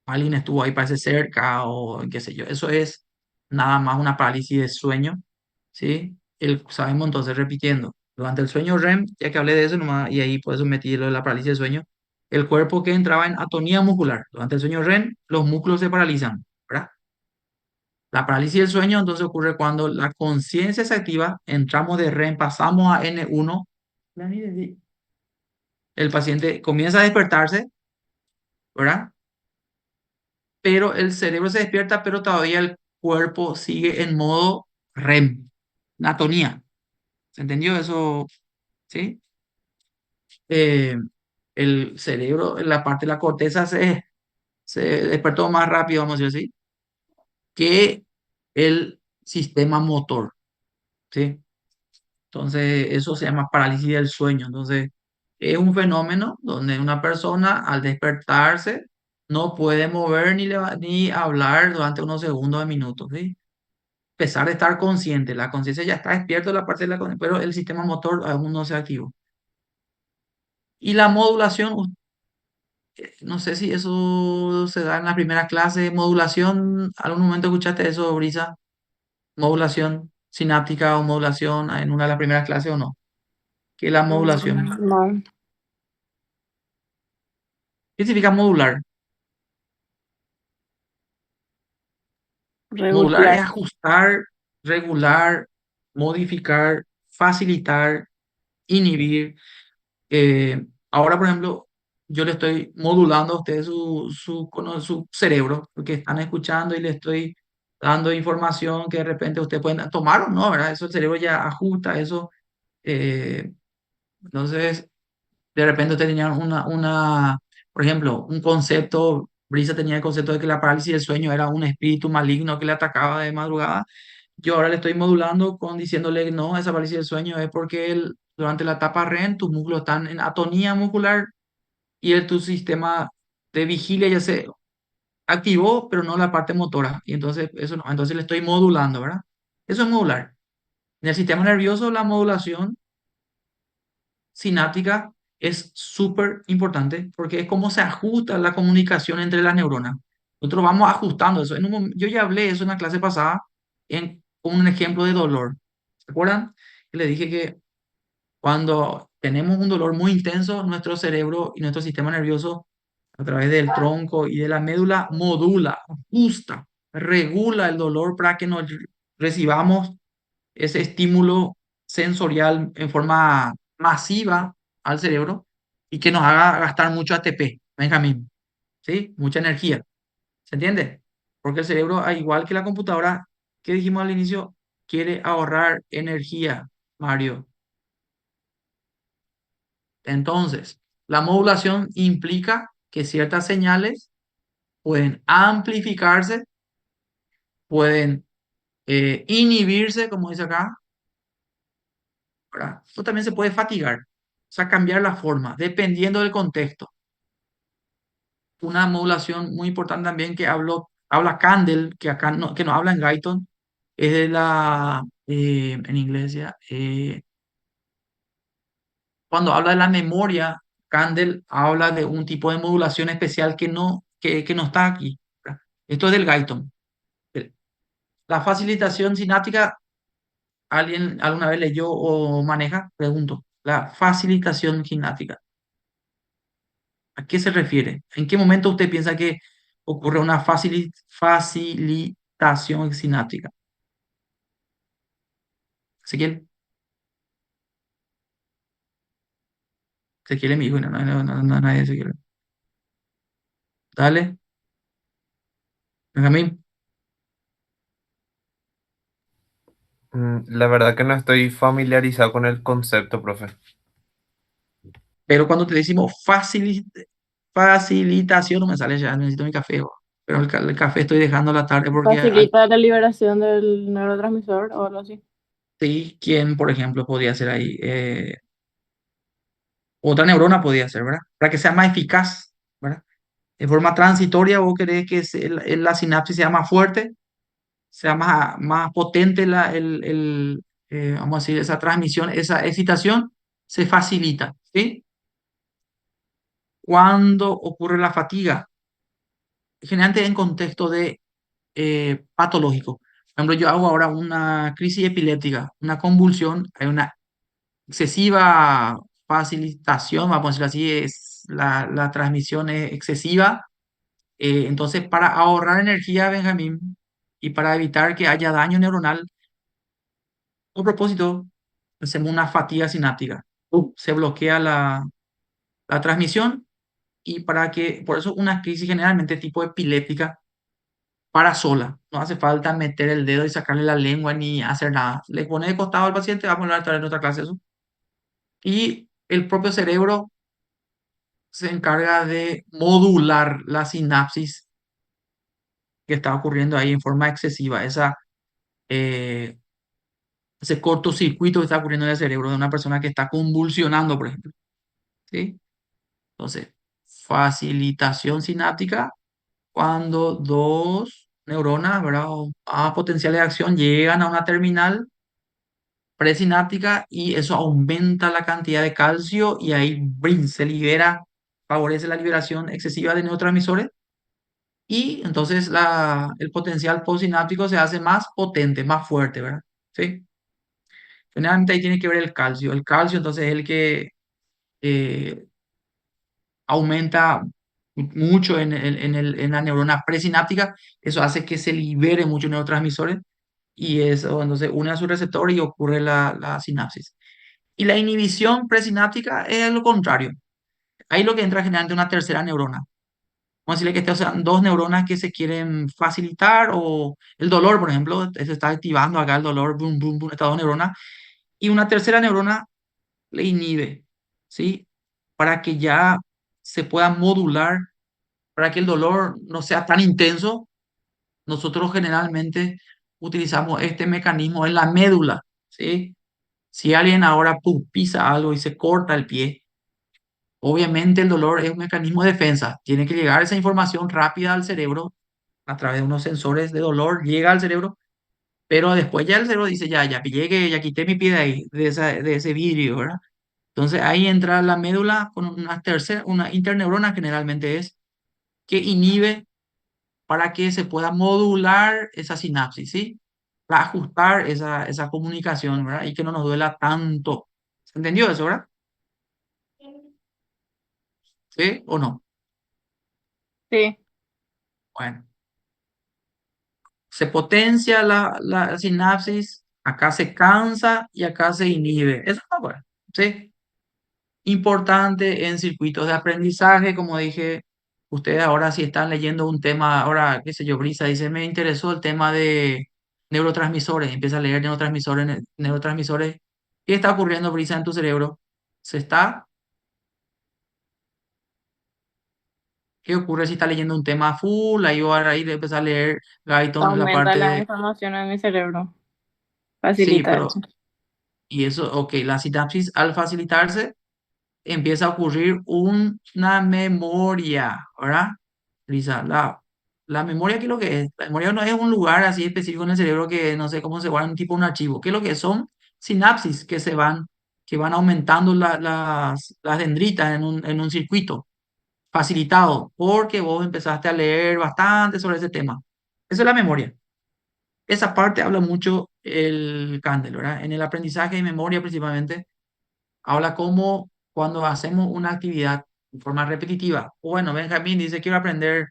alguien estuvo ahí, parece cerca, o qué sé yo. Eso es nada más una parálisis de sueño, ¿sí? Sabemos entonces, repitiendo, durante el sueño REM, ya que hablé de eso nomás, y ahí por eso metí lo de la parálisis de sueño, el cuerpo que entraba en atonía muscular. Durante el sueño REM, los músculos se paralizan, ¿verdad? La parálisis del sueño entonces ocurre cuando la conciencia se activa, entramos de REM, pasamos a N1, el paciente comienza a despertarse, ¿verdad? Pero el cerebro se despierta, pero todavía el cuerpo sigue en modo REM, atonía. ¿Se entendió eso? ¿Sí? Eh, el cerebro, en la parte de la corteza se despertó más rápido, vamos a decir así, que el sistema motor, ¿sí? Entonces, eso se llama parálisis del sueño. Entonces, es un fenómeno donde una persona al despertarse no puede mover ni hablar durante unos segundos o minutos, ¿sí? Pesar de estar consciente, la conciencia ya está despierta la parte de la conciencia, pero el sistema motor aún no se activó. Y la modulación, no sé si eso se da en la primera clase, modulación, ¿algún momento escuchaste eso, Brisa? Modulación sináptica o modulación en una de las primeras clases o no. ¿Qué es la modulación? No, ¿Qué significa modular? Modular regular. es ajustar, regular, modificar, facilitar, inhibir. Ahora, por ejemplo, yo le estoy modulando a ustedes su cerebro, porque están escuchando y le estoy dando información que de repente ustedes pueden tomar o no, ¿verdad? Eso el cerebro ya ajusta eso. eh, entonces, de repente ustedes tenían por ejemplo, un concepto, Brisa tenía el concepto de que la parálisis del sueño era un espíritu maligno que le atacaba de madrugada. Yo ahora le estoy modulando con diciéndole no, esa parálisis del sueño es porque durante la etapa REM tus músculos están en atonía muscular y tu sistema de vigilia ya se activó, pero no la parte motora. Y entonces eso no, entonces le estoy modulando, ¿verdad? Eso es modular. En el sistema nervioso la modulación sináptica es súper importante porque es como se ajusta la comunicación entre las neuronas. Nosotros vamos ajustando eso. Yo ya hablé de eso en la clase pasada con un ejemplo de dolor. ¿Se acuerdan? Que le dije que cuando tenemos un dolor muy intenso, nuestro cerebro y nuestro sistema nervioso, a través del tronco y de la médula, modula, ajusta, regula el dolor para que nos recibamos ese estímulo sensorial en forma masiva al cerebro y que nos haga gastar mucho ATP, Benjamín, ¿sí? Mucha energía. ¿Se entiende? Porque el cerebro, al igual que la computadora, que dijimos al inicio, quiere ahorrar energía, Mario. Entonces, la modulación implica que ciertas señales pueden amplificarse, pueden inhibirse, como dice acá, ¿verdad? O también se puede fatigar, o sea, cambiar la forma, dependiendo del contexto. Una modulación muy importante también que habla Candle, que acá no, que no habla en Guyton, es de en inglés ya, cuando habla de la memoria, Candle habla de un tipo de modulación especial que no está aquí, ¿verdad? Esto es del Guyton. La facilitación sináptica, ¿alguien alguna vez leyó o maneja? Pregunto. La facilitación sináptica, ¿a qué se refiere? ¿En qué momento usted piensa que ocurre una facilitación sináptica? Ezequiel, Ezequiel es mi hijo, no, no, no, no, no, nadie Ezequiel. Dale, Benjamín. La verdad que no estoy familiarizado con el concepto, profe. Pero cuando te decimos facilitación, no me sale ya, necesito mi café. Pero el café estoy dejando a la tarde porque Facilita la liberación del neurotransmisor o algo así. sí, ¿quién, por ejemplo, podría ser ahí? Otra neurona podría ser, ¿verdad? Para que sea más eficaz, ¿verdad? De forma transitoria, vos querés que la sinapsis sea más fuerte, sea más potente vamos a decir, esa transmisión, esa excitación, se facilita, ¿sí? Cuando ocurre la fatiga, generalmente en contexto de patológico. Por ejemplo, yo hago ahora una crisis epiléptica, una convulsión, hay una excesiva facilitación, vamos a decirlo así, la transmisión es excesiva. Entonces, para ahorrar energía, Benjamín, y para evitar que haya daño neuronal, a propósito, hacemos una fatiga sináptica. Se bloquea la transmisión y por eso una crisis generalmente tipo epiléptica para sola. No hace falta meter el dedo y sacarle la lengua ni hacer nada. Le pone de costado al paciente, vamos a hablar en otra clase de eso. Y el propio cerebro se encarga de modular la sinapsis que está ocurriendo ahí en forma excesiva. Eh, Ese cortocircuito que está ocurriendo en el cerebro de una persona que está convulsionando, por ejemplo. ¿Sí? Entonces, facilitación sináptica cuando dos neuronas, ¿verdad? A potenciales de acción llegan a una terminal presináptica y eso aumenta la cantidad de calcio y ahí ¡brin! Se libera, favorece la liberación excesiva de neurotransmisores y entonces el potencial postsináptico se hace más potente, más fuerte, ¿verdad? ¿Sí? Generalmente ahí tiene que ver el calcio. El calcio entonces es el que eh, aumenta mucho en la neurona presináptica. Eso hace que se libere muchos neurotransmisores y eso entonces une a su receptor y ocurre la sinapsis. Y la inhibición presináptica es lo contrario. Ahí lo que entra generalmente una tercera neurona. Vamos a decirle que sean dos neuronas que se quieren facilitar o el dolor, por ejemplo, se está activando acá el dolor, boom, boom, boom, estas dos neuronas, y una tercera neurona le inhibe, ¿sí? Para que ya se pueda modular, para que el dolor no sea tan intenso. Nosotros generalmente utilizamos este mecanismo en la médula, ¿sí? Si alguien ahora pisa algo y se corta el pie, obviamente el dolor es un mecanismo de defensa. Tiene que llegar esa información rápida al cerebro a través de unos sensores de dolor, llega al cerebro, pero después ya el cerebro dice, ya pillé que ya quité mi pie de ahí, de ese vidrio, ¿verdad? Entonces ahí entra la médula con una interneurona generalmente es, que inhibe para que se pueda modular esa sinapsis, ¿sí? Para ajustar esa comunicación, ¿verdad? Y que no nos duela tanto. ¿Se entendió eso, verdad? ¿Sí o no? Sí, Bueno, se potencia la sinapsis, acá se cansa y acá se inhibe. Eso está bueno, ¿sí? Importante en circuitos de aprendizaje, como dije, ustedes ahora si están leyendo un tema, ahora, qué sé yo, Brisa dice, me interesó el tema de neurotransmisores, empieza a leer neurotransmisores, neurotransmisores. ¿Qué está ocurriendo, Brisa, en tu cerebro? ¿Se está? ¿Qué ocurre si está leyendo un tema full? Ahí va a raíz de empezar a leer Guyton, la aumenta parte la de... información en mi cerebro. Sí, Facilita eso. pero... Y eso, ok, la sinapsis al facilitarse empieza a ocurrir una memoria, ¿verdad? Lisa, la memoria, ¿qué es lo que es? La memoria no es un lugar así específico en el cerebro que no sé cómo se guarda, un tipo un archivo. ¿Qué es lo que es? Son sinapsis que van aumentando las dendritas en un circuito facilitado, porque vos empezaste a leer bastante sobre ese tema. Eso es la memoria. Esa parte habla mucho el Candel, ¿verdad? En el aprendizaje de memoria principalmente habla como cuando hacemos una actividad de forma repetitiva. Bueno, Benjamín dice, quiero aprender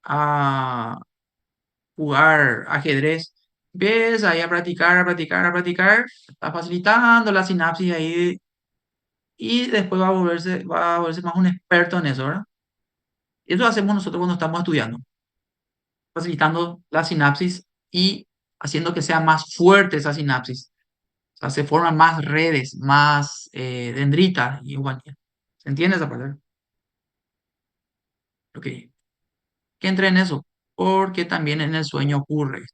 a jugar ajedrez. Empieza ahí a practicar, a practicar, a practicar. Está facilitando la sinapsis ahí y después va a volverse más un experto en eso, ¿verdad? Eso hacemos nosotros cuando estamos estudiando, facilitando la sinapsis y haciendo que sea más fuerte esa sinapsis. O sea, se forman más redes, más dendritas y guanía. ¿Se entiende esa parte? Ok. Que entre en eso, porque también en el sueño ocurre.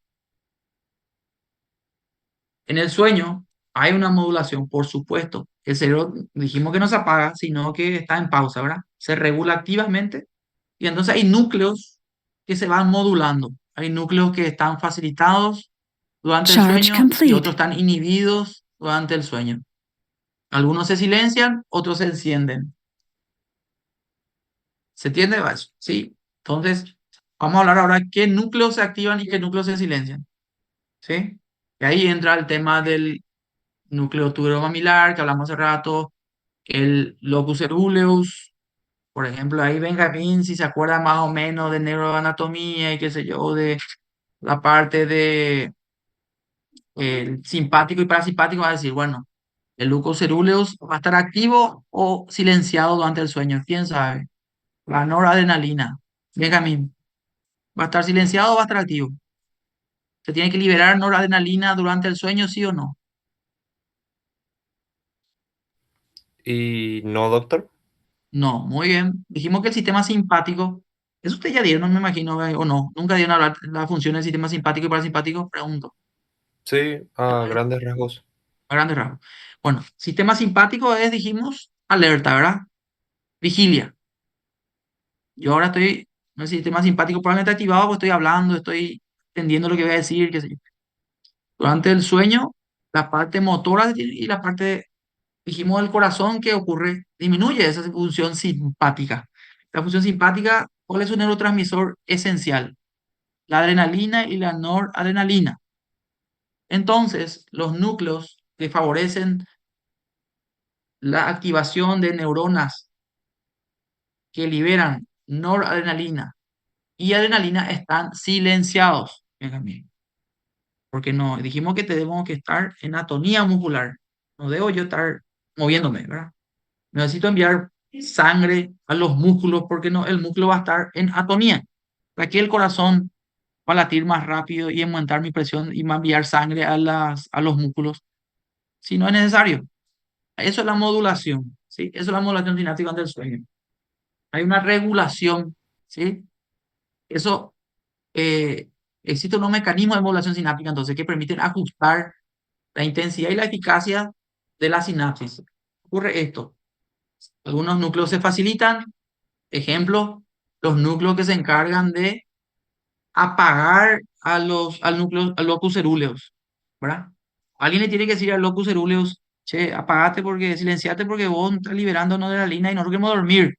En el sueño hay una modulación, por supuesto. El cerebro dijimos que no se apaga, sino que está en pausa, ¿verdad? Se regula activamente y entonces hay núcleos que se van modulando. Hay núcleos que están facilitados durante el Charge sueño y otros complete. están inhibidos durante el sueño. Algunos se silencian, otros se encienden. ¿Se entiende eso? Sí. Entonces, vamos a hablar ahora qué núcleos se activan y qué núcleos se silencian. ¿Sí? Y ahí entra el tema del núcleo tuberomamilar que hablamos hace rato, el locus ceruleus, por ejemplo, ahí Benjamín, si se acuerda más o menos de neuroanatomía y qué sé yo, de la parte de el simpático y parasimpático, va a decir, bueno, el locus ceruleus va a estar activo o silenciado durante el sueño, quién sabe. La noradrenalina, Benjamín, ¿va a estar silenciado o va a estar activo? ¿Se tiene que liberar noradrenalina durante el sueño, sí o no? Y no, doctor. No, muy bien. Dijimos que el sistema simpático, eso ustedes ya dieron, no me imagino, o no. Nunca dieron a hablar la función del sistema simpático y parasimpático, pregunto, Sí, a grandes rasgos. a grandes rasgos. Bueno, sistema simpático es, dijimos, alerta, ¿verdad? Vigilia. Yo ahora estoy en el sistema simpático probablemente activado, pues estoy hablando, estoy entendiendo lo que voy a decir, qué sé yo. Durante el sueño, la parte motora y la parte, dijimos, del corazón que ocurre, disminuye esa función simpática. La función simpática, ¿cuál es un neurotransmisor esencial? La adrenalina y la noradrenalina. Entonces, los núcleos que favorecen la activación de neuronas que liberan noradrenalina y adrenalina están silenciados, Benjamín. Porque no, dijimos que tenemos que estar en atonía muscular. No debo yo estar moviéndome, ¿verdad? Necesito enviar sangre a los músculos porque no, el músculo va a estar en atonía. Para que el corazón va a latir más rápido y aumentar mi presión y va a enviar sangre a los músculos si no es necesario. Eso es la modulación, ¿sí? Eso es la modulación sináptica del sueño. Hay una regulación, ¿sí? Eso, eh, existe unos mecanismos de modulación sináptica entonces que permiten ajustar la intensidad y la eficacia de la sinapsis. Ocurre esto. Algunos núcleos se facilitan. Ejemplo, los núcleos que se encargan de apagar al locus ceruleus, ¿verdad? Alguien le tiene que decir al locus ceruleus, Che, apagate porque, silenciate porque vos estás liberando noradrenalina y no queremos dormir.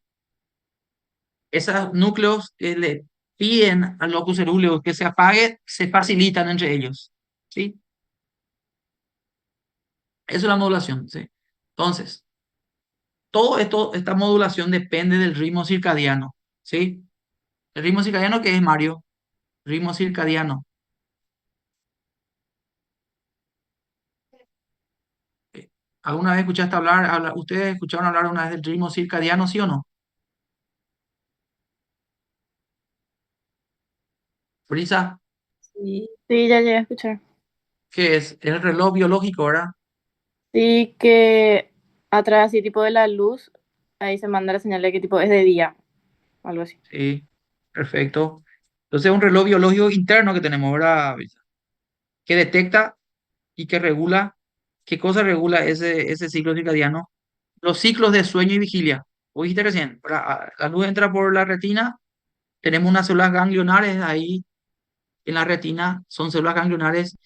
Esos núcleos le piden al locus cerúleo que se apague, se facilitan entre ellos. ¿Sí? Eso es la modulación. ¿Sí? Entonces, todo esto, esta modulación depende del ritmo circadiano. ¿Sí? El ritmo circadiano, ¿qué es, Mario? Ritmo circadiano. Eh, ¿Alguna vez escuchaste ustedes escucharon hablar una vez del ritmo circadiano, sí o no? Frisa, Sí, sí, ya llegué a escuchar. ¿qué es? Es el reloj biológico, ¿verdad? Sí, que atrás así tipo de la luz, ahí se manda la señal de que tipo es de día, algo así. Sí, perfecto. Entonces es un reloj biológico interno que tenemos, ¿verdad? Que detecta y que regula. ¿Qué cosa regula ese ciclo circadiano? Los ciclos de sueño y vigilia. Vos dijiste recién, ¿verdad? La luz entra por la retina, tenemos unas células ganglionares ahí en la retina, son células ganglionares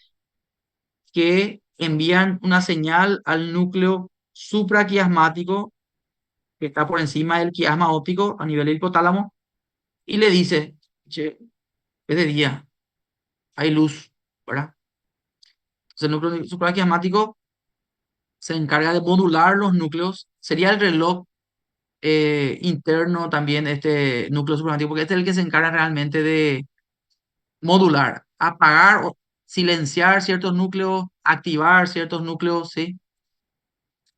que envían una señal al núcleo supraquiasmático que está por encima del quiasma óptico a nivel del hipotálamo y le dice, che, es de día, hay luz, ¿verdad? Entonces el núcleo supraquiasmático se encarga de modular los núcleos, sería el reloj interno también, este núcleo supraquiasmático, porque este es el que se encarga realmente de modular, apagar o silenciar ciertos núcleos, activar ciertos núcleos, ¿sí?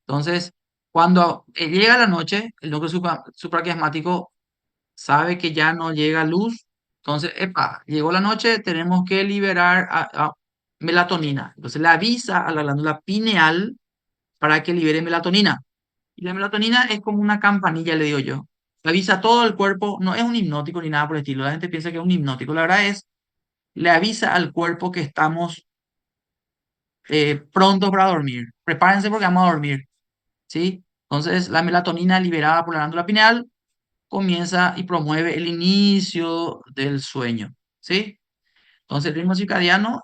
Entonces, cuando llega la noche, el núcleo supraquiasmático sabe que ya no llega luz, entonces, epa, llegó la noche, tenemos que liberar melatonina. Entonces le avisa a la glándula pineal para que libere melatonina. Y la melatonina es como una campanilla, le digo yo. Le avisa a todo el cuerpo, no es un hipnótico ni nada por el estilo. La gente piensa que es un hipnótico. La verdad es, le avisa al cuerpo que estamos prontos para dormir. Prepárense porque vamos a dormir, ¿sí? Entonces, la melatonina liberada por la glándula pineal comienza y promueve el inicio del sueño, ¿sí? Entonces, el ritmo circadiano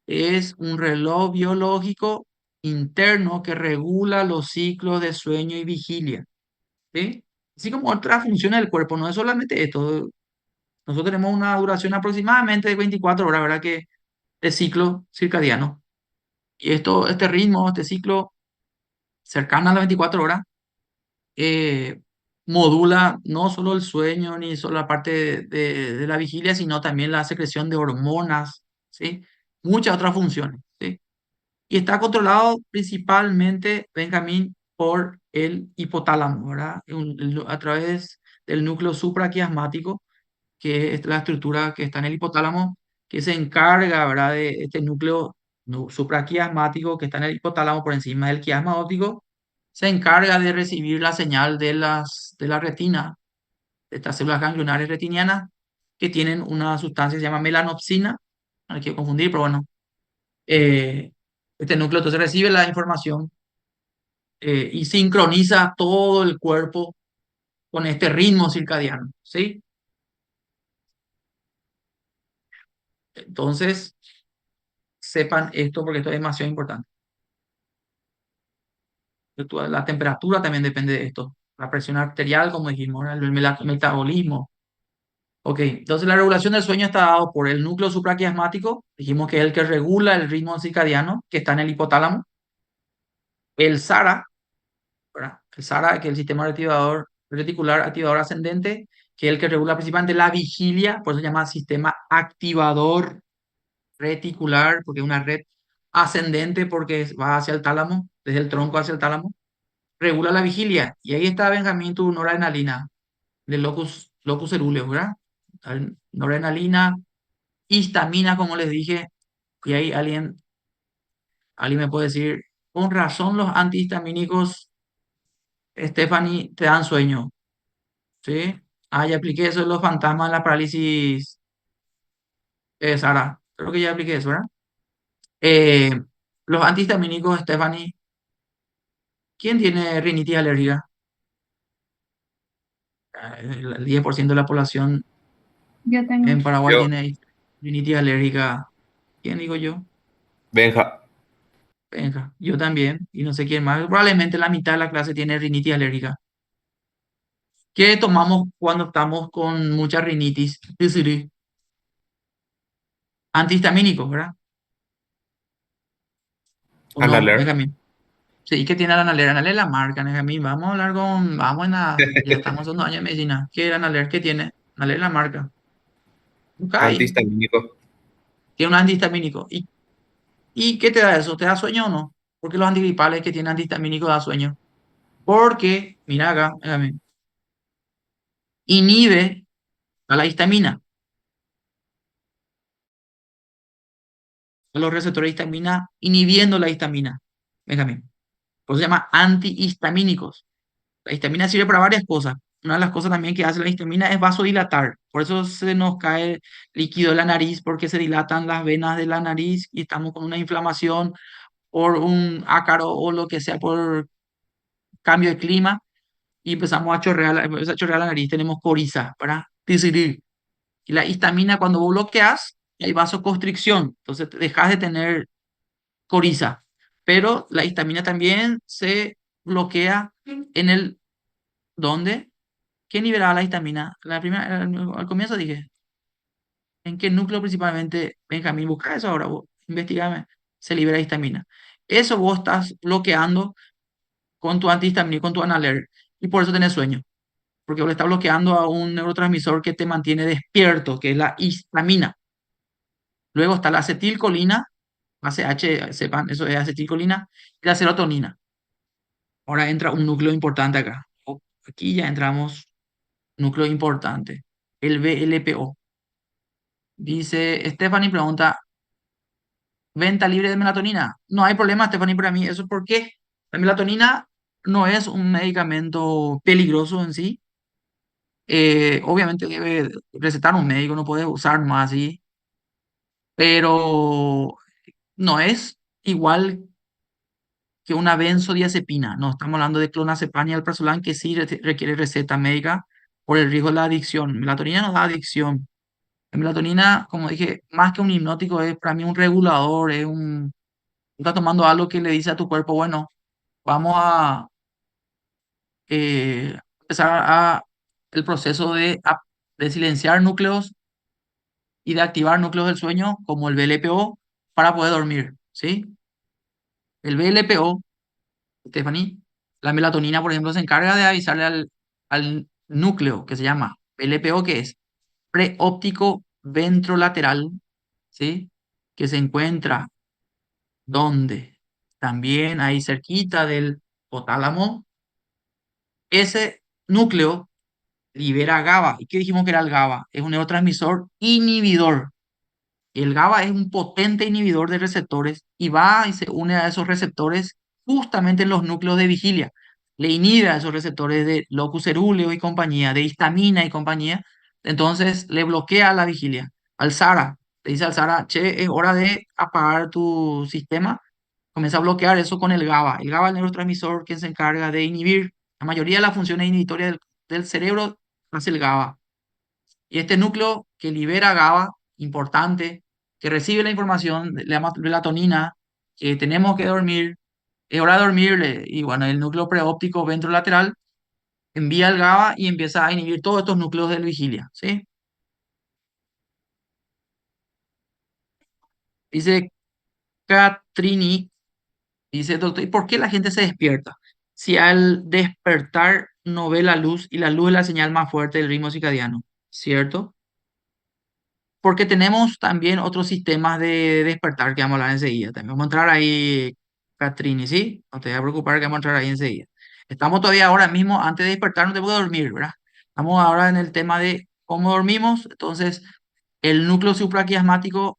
es un reloj biológico interno que regula los ciclos de sueño y vigilia, ¿sí? Así como otras funciones del cuerpo, no es solamente esto. Nosotros tenemos una duración aproximadamente de 24 horas, ¿verdad? Que es ciclo circadiano. Y este ritmo, este ciclo cercano a las 24 horas, eh, modula no solo el sueño ni solo la parte de la vigilia, sino también la secreción de hormonas, ¿sí? Muchas otras funciones, ¿sí? Y está controlado principalmente, Benjamín, por el hipotálamo, ¿verdad? A través del núcleo supraquiasmático, que es la estructura que está en el hipotálamo, que se encarga, ¿verdad? De este núcleo supraquiasmático que está en el hipotálamo por encima del quiasma óptico, se encarga de recibir la señal de la retina, de estas células ganglionares retinianas, que tienen una sustancia que se llama melanopsina, no hay que confundir, pero bueno, eh, este núcleo entonces recibe la información y sincroniza todo el cuerpo con este ritmo circadiano, ¿sí? Entonces, sepan esto porque esto es demasiado importante. La temperatura también depende de esto. La presión arterial, como dijimos, ¿verdad? El metabolismo. Ok, entonces la regulación del sueño está dado por el núcleo supraquiasmático, dijimos que es el que regula el ritmo circadiano, que está en el hipotálamo. El SARA, ¿verdad? El SARA, que es el sistema reticular activador ascendente, que es el que regula principalmente la vigilia, por eso se llama sistema activador reticular, porque es una red ascendente, porque va hacia el tálamo, desde el tronco hacia el tálamo, regula la vigilia. Y ahí está, Benjamín, tu noradrenalina, del locus coeruleus, ¿verdad? Noradrenalina, histamina, como les dije, y ahí alguien me puede decir, con razón los antihistamínicos, Stephanie, te dan sueño, ¿sí? Ah, ya apliqué eso de los fantasmas de la parálisis, Sara, creo que ya apliqué eso, ¿verdad? Eh, los antihistamínicos, Stephanie, ¿quién tiene rinitis alérgica? El 10% de la población Yo tengo. en Paraguay Yo, tiene rinitis alérgica. ¿Quién digo yo? Benja, Venga, yo también, y no sé quién más. Probablemente la mitad de la clase tiene rinitis alérgica. ¿Qué tomamos cuando estamos con mucha rinitis? Sí, antihistamínicos, ¿verdad? ¿O no, Analer. Benjamín? Sí, ¿y qué tiene la Analer? Analer la marca, Benjamín. Vamos a hablar con... Vamos en la... Ya estamos en 2 años de medicina. ¿Qué era Analer? ¿Qué tiene? Analer la marca. Busca ahí. Antihistamínico. Tiene un antihistamínico. ¿Y qué te da eso? ¿Te da sueño o no? Porque los antigripales que tienen antihistamínico da sueño. Porque, mira acá, Benjamín, inhibe a la histamina, a los receptores de histamina, inhibiendo la histamina. Benjamín. Por eso se llama antihistamínicos. La histamina sirve para varias cosas. Una de las cosas también que hace la histamina es vasodilatar. Por eso se nos cae líquido de la nariz, porque se dilatan las venas de la nariz y estamos con una inflamación por un ácaro o lo que sea por cambio de clima y empezamos a chorrear, empieza a chorrear la nariz. Tenemos coriza, ¿verdad? TCD. Y la histamina, cuando vos bloqueas, hay vasoconstricción. Entonces dejas de tener coriza. Pero la histamina también se bloquea en el... ¿Dónde? ¿Qué liberaba la histamina? La primera, al comienzo dije, ¿en qué núcleo principalmente, Benjamín? Busca eso ahora, vos, investigame, se libera histamina. Eso vos estás bloqueando con tu antihistamínico, con tu Analer, y por eso tenés sueño, porque vos le estás bloqueando a un neurotransmisor que te mantiene despierto, que es la histamina. Luego está la acetilcolina, ACH, sepan, eso es acetilcolina, y la serotonina. Ahora entra un núcleo importante acá. Aquí ya entramos, núcleo importante, el VLPO. Dice, Stephanie pregunta, ¿venta libre de melatonina? No hay problema, Stephanie, para mí. ¿Eso por qué? La melatonina no es un medicamento peligroso en sí. Obviamente debe recetar un médico, no puede usar más así, pero no es igual que una benzodiazepina. No, estamos hablando de clonazepam y alprazolam que sí requiere receta médica por el riesgo de la adicción. Melatonina no da adicción. La melatonina, como dije, más que un hipnótico, es para mí un regulador, es un... Estás tomando algo que le dice a tu cuerpo, bueno, vamos a empezar el proceso de silenciar núcleos y de activar núcleos del sueño, como el BLPO, para poder dormir, ¿sí? El BLPO, Stephanie, la melatonina, por ejemplo, se encarga de avisarle al núcleo que se llama BLPO, que es preóptico ventrolateral, ¿sí? Que se encuentra donde también ahí cerquita del hipotálamo, ese núcleo libera GABA. ¿Y qué dijimos que era el GABA? Es un neurotransmisor inhibidor. El GABA es un potente inhibidor de receptores y va y se une a esos receptores justamente en los núcleos de vigilia. Le inhibe a esos receptores de locus cerúleo y compañía, de histamina y compañía. Entonces le bloquea la vigilia. Al SARA, le dice al SARA, che, es hora de apagar tu sistema. Comienza a bloquear eso con el GABA. El GABA es el neurotransmisor que se encarga de inhibir la mayoría de las funciones inhibitorias del cerebro, hace el GABA. Y este núcleo que libera GABA, importante, que recibe la información de la melatonina, que tenemos que dormir, es hora de dormir, y bueno, el núcleo preóptico ventrolateral envía el GABA y empieza a inhibir todos estos núcleos de vigilia, ¿sí? Dice Catrini, dice, doctor, ¿y por qué la gente se despierta? Si al despertar no ve la luz y la luz es la señal más fuerte del ritmo circadiano, ¿cierto? Porque tenemos también otros sistemas de despertar que vamos a hablar enseguida. También vamos a entrar ahí, Catrini, ¿sí? No te voy a preocupar que vamos a entrar ahí enseguida. Estamos todavía ahora mismo, antes de despertar, no te puedo dormir, ¿verdad? Estamos ahora en el tema de cómo dormimos. Entonces, el núcleo supraquiasmático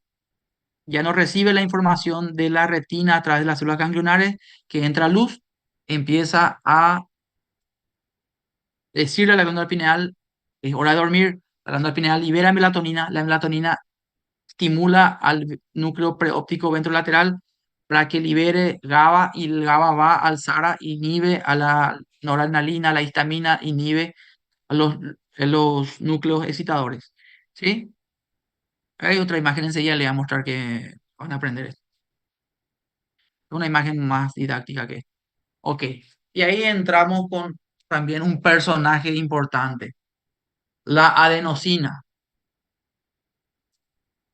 ya no recibe la información de la retina a través de las células ganglionares, que entra luz, empieza a decirle a la glándula pineal, es hora de dormir, la glándula pineal libera melatonina, la melatonina estimula al núcleo preóptico ventrolateral para que libere GABA y el GABA va al SARA, inhibe a la noradrenalina, a la histamina, inhibe a los núcleos excitadores. ¿Sí? Hay otra imagen enseguida, le voy a mostrar que van a aprender esto. Una imagen más didáctica que. Ok. Y ahí entramos con también un personaje importante, la adenosina.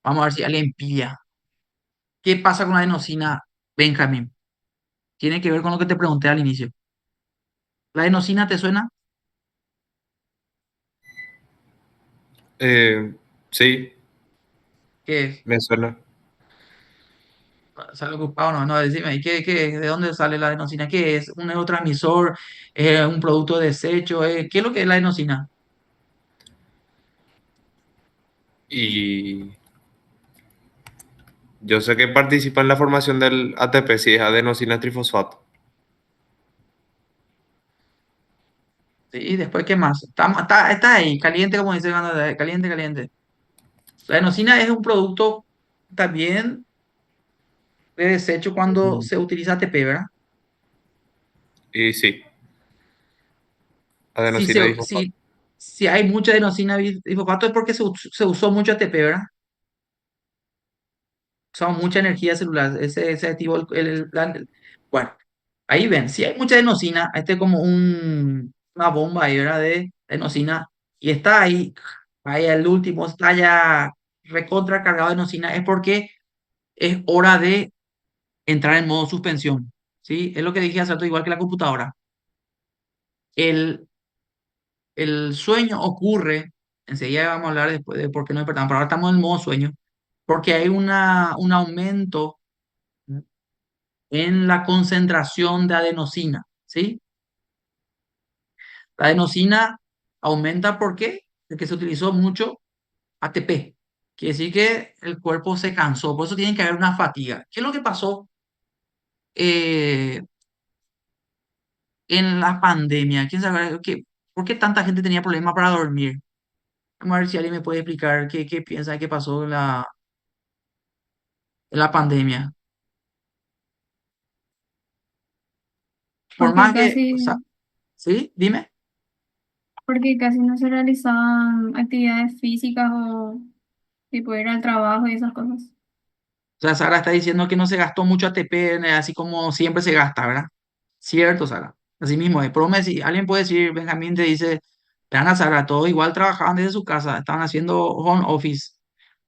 Vamos a ver si alguien pilla. ¿Qué pasa con la adenosina, Benjamín? Tiene que ver con lo que te pregunté al inicio. ¿La adenosina te suena? Eh, sí, ¿Qué es? me suena. ¿Sale ocupado? No, no, decime, ¿y de dónde sale la adenosina? ¿Qué es? ¿Un neurotransmisor? ¿Un producto de desecho? ¿Qué es lo que es la adenosina? Y yo sé que participa en la formación del ATP, si es adenosina trifosfato. ¿Sí? ¿Y después qué más? Está ahí, caliente, como dice, caliente, caliente. La adenosina es un producto también de desecho cuando Mm. se utiliza ATP, ¿verdad? Y sí, Si, adenosina se, trifosfato. si, si hay mucha adenosina bifosfato es porque se usó mucho ATP, ¿verdad? Usamos mucha energía celular. Ese activo, bueno, ahí ven, si hay mucha adenosina, este es como una bomba ahí, ¿verdad? De adenosina, y está ahí el último, está ya recontra cargado de adenosina, es porque es hora de entrar en modo suspensión, ¿sí? Es lo que dije hace rato, igual que la computadora. El, el sueño ocurre, enseguida vamos a hablar después de por qué no despertamos, pero ahora estamos en modo sueño, porque hay un aumento en la concentración de adenosina, ¿sí? La adenosina aumenta ¿por qué? Porque se utilizó mucho ATP. Quiere decir que el cuerpo se cansó, por eso tiene que haber una fatiga. ¿Qué es lo que pasó eh, en la pandemia? ¿Quién sabe por qué tanta gente tenía problemas para dormir? Vamos a ver si alguien me puede explicar qué piensa que pasó en la pandemia. Por Porque más que, o casi, sea, ¿sí? Dime. porque casi no se realizaban actividades físicas o tipo ir al trabajo y esas cosas. O sea, Sara está diciendo que no se gastó mucho ATP, así como siempre se gasta, ¿verdad? Cierto, Sara. Así mismo es. Pero alguien puede decir, Benjamín te dice, vean a Sara, todos igual trabajaban desde su casa, estaban haciendo home office,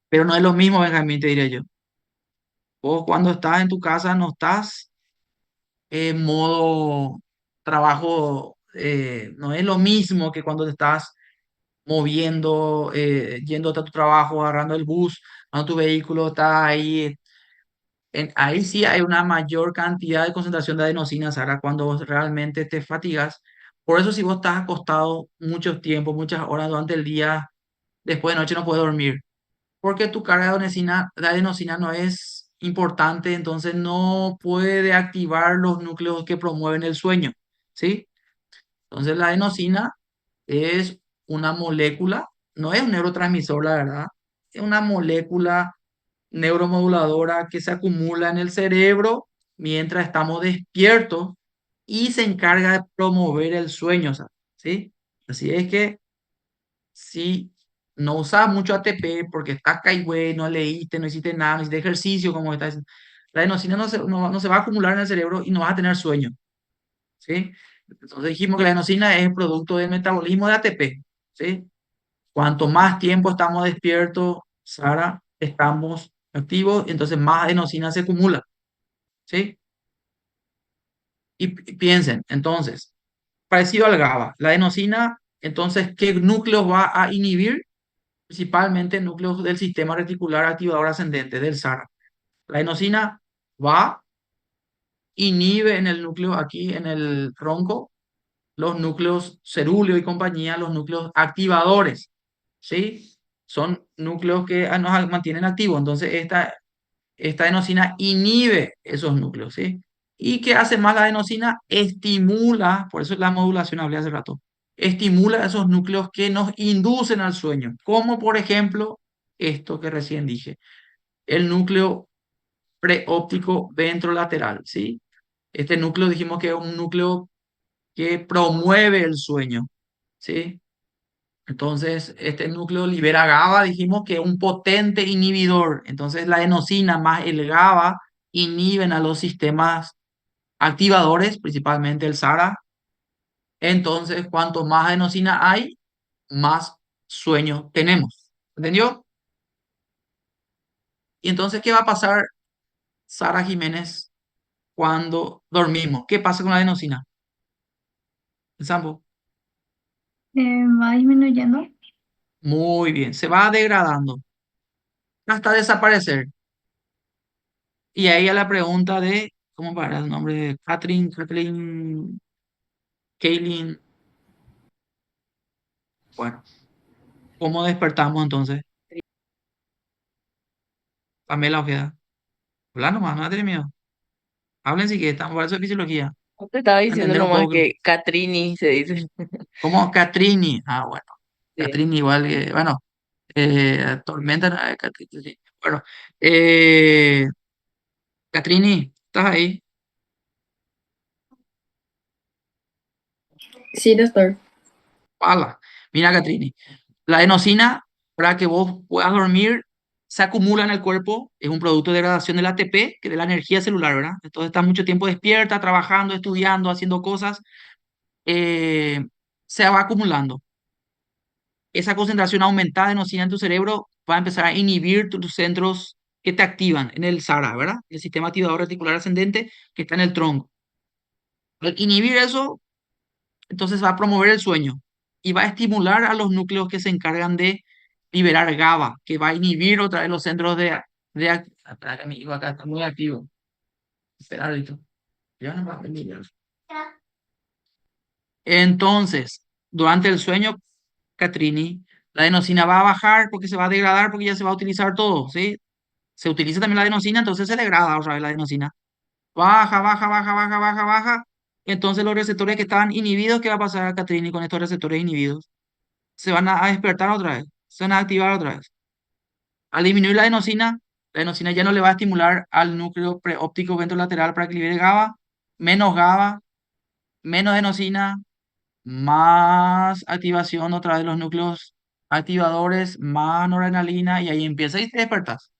pero no es lo mismo, Benjamín, te diré yo. Vos cuando estás en tu casa no estás en modo trabajo, no es lo mismo que cuando te estás moviendo, yendo a tu trabajo, agarrando el bus, cuando tu vehículo está ahí. Ahí sí hay una mayor cantidad de concentración de adenosina, Sara, cuando vos realmente te fatigas. Por eso si vos estás acostado mucho tiempo, muchas horas durante el día, después de noche no puedes dormir, porque tu carga de adenosina no es importante, entonces no puede activar los núcleos que promueven el sueño, ¿sí? Entonces la adenosina es una molécula, no es un neurotransmisor, la verdad, es una molécula neuromoduladora que se acumula en el cerebro mientras estamos despiertos y se encarga de promover el sueño, ¿sí? Así es que si no usas mucho ATP porque estás güey, no leíste, no hiciste nada, no hiciste ejercicio, como estás, la adenosina no se va a acumular en el cerebro y no vas a tener sueño, ¿sí? Entonces dijimos que la adenosina es el producto del metabolismo de ATP, ¿sí? Cuanto más tiempo estamos despiertos, Sara, estamos activos, entonces más adenosina se acumula, ¿sí? Y piensen, entonces, parecido al GABA, la adenosina, entonces, ¿qué núcleos va a inhibir? Principalmente núcleos del sistema reticular activador ascendente, del SARA. La adenosina va, inhibe en el núcleo, aquí en el tronco, los núcleos cerúleo y compañía, los núcleos activadores, ¿sí? Son núcleos que nos mantienen activos. Entonces, esta adenosina inhibe esos núcleos, ¿sí? ¿Y qué hace más la adenosina? Estimula, por eso es la modulación, hablé hace rato, estimula esos núcleos que nos inducen al sueño, como por ejemplo esto que recién dije, el núcleo preóptico ventrolateral, ¿sí? Este núcleo dijimos que es un núcleo que promueve el sueño, ¿sí? Entonces, este núcleo libera GABA, dijimos que es un potente inhibidor. Entonces, la adenosina más el GABA inhiben a los sistemas activadores, principalmente el SARA. Entonces, cuanto más adenosina hay, más sueño tenemos. ¿Entendió? Y entonces, ¿qué va a pasar, Sara Jiménez, cuando dormimos? ¿Qué pasa con la adenosina? El Sambo. Va disminuyendo. Muy bien, se va degradando hasta desaparecer. Y ahí a la pregunta de, ¿cómo para el nombre de Kathleen, Kaylin? Bueno, ¿cómo despertamos entonces? Pamela Ojeda. Habla nomás, no tenés miedo. Hablen si quieren, estamos para eso de fisiología. Te estaba A diciendo entender un nomás poco. que Catrini se dice. ¿Cómo? Catrini. Ah, bueno. Sí. Catrini igual que, bueno, Tormenta, no, Catrini. Bueno, eh, Catrini, ¿estás ahí? Sí, doctor. Pala. Mira, Catrini. La adenosina, para que vos puedas dormir, se acumula en el cuerpo, es un producto de degradación del ATP, que de la energía celular, ¿verdad? Entonces estás mucho tiempo despierta, trabajando, estudiando, haciendo cosas, eh, se va acumulando. Esa concentración aumentada de adenosina en tu cerebro va a empezar a inhibir tus centros que te activan en el SARA, ¿verdad? El sistema activador reticular ascendente que está en el tronco. Al inhibir eso, entonces va a promover el sueño y va a estimular a los núcleos que se encargan de liberar GABA, que va a inhibir otra vez los centros espera que mi hijo acá está muy activo. Espera, ahorita. Ya no va a venir. Entonces, durante el sueño, Catrini, la adenosina va a bajar porque se va a degradar porque ya se va a utilizar todo, ¿sí? Se utiliza también la adenosina, entonces se degrada otra vez la adenosina. Baja, baja, baja, baja, baja, baja. Entonces los receptores que estaban inhibidos, ¿qué va a pasar, Catrini, con estos receptores inhibidos? Se van a despertar otra vez, se van a activar otra vez. Al disminuir la adenosina ya no le va a estimular al núcleo preóptico ventrolateral para que libere GABA, menos adenosina, más activación otra vez de los núcleos activadores, más noradrenalina y ahí empieza y te despertas.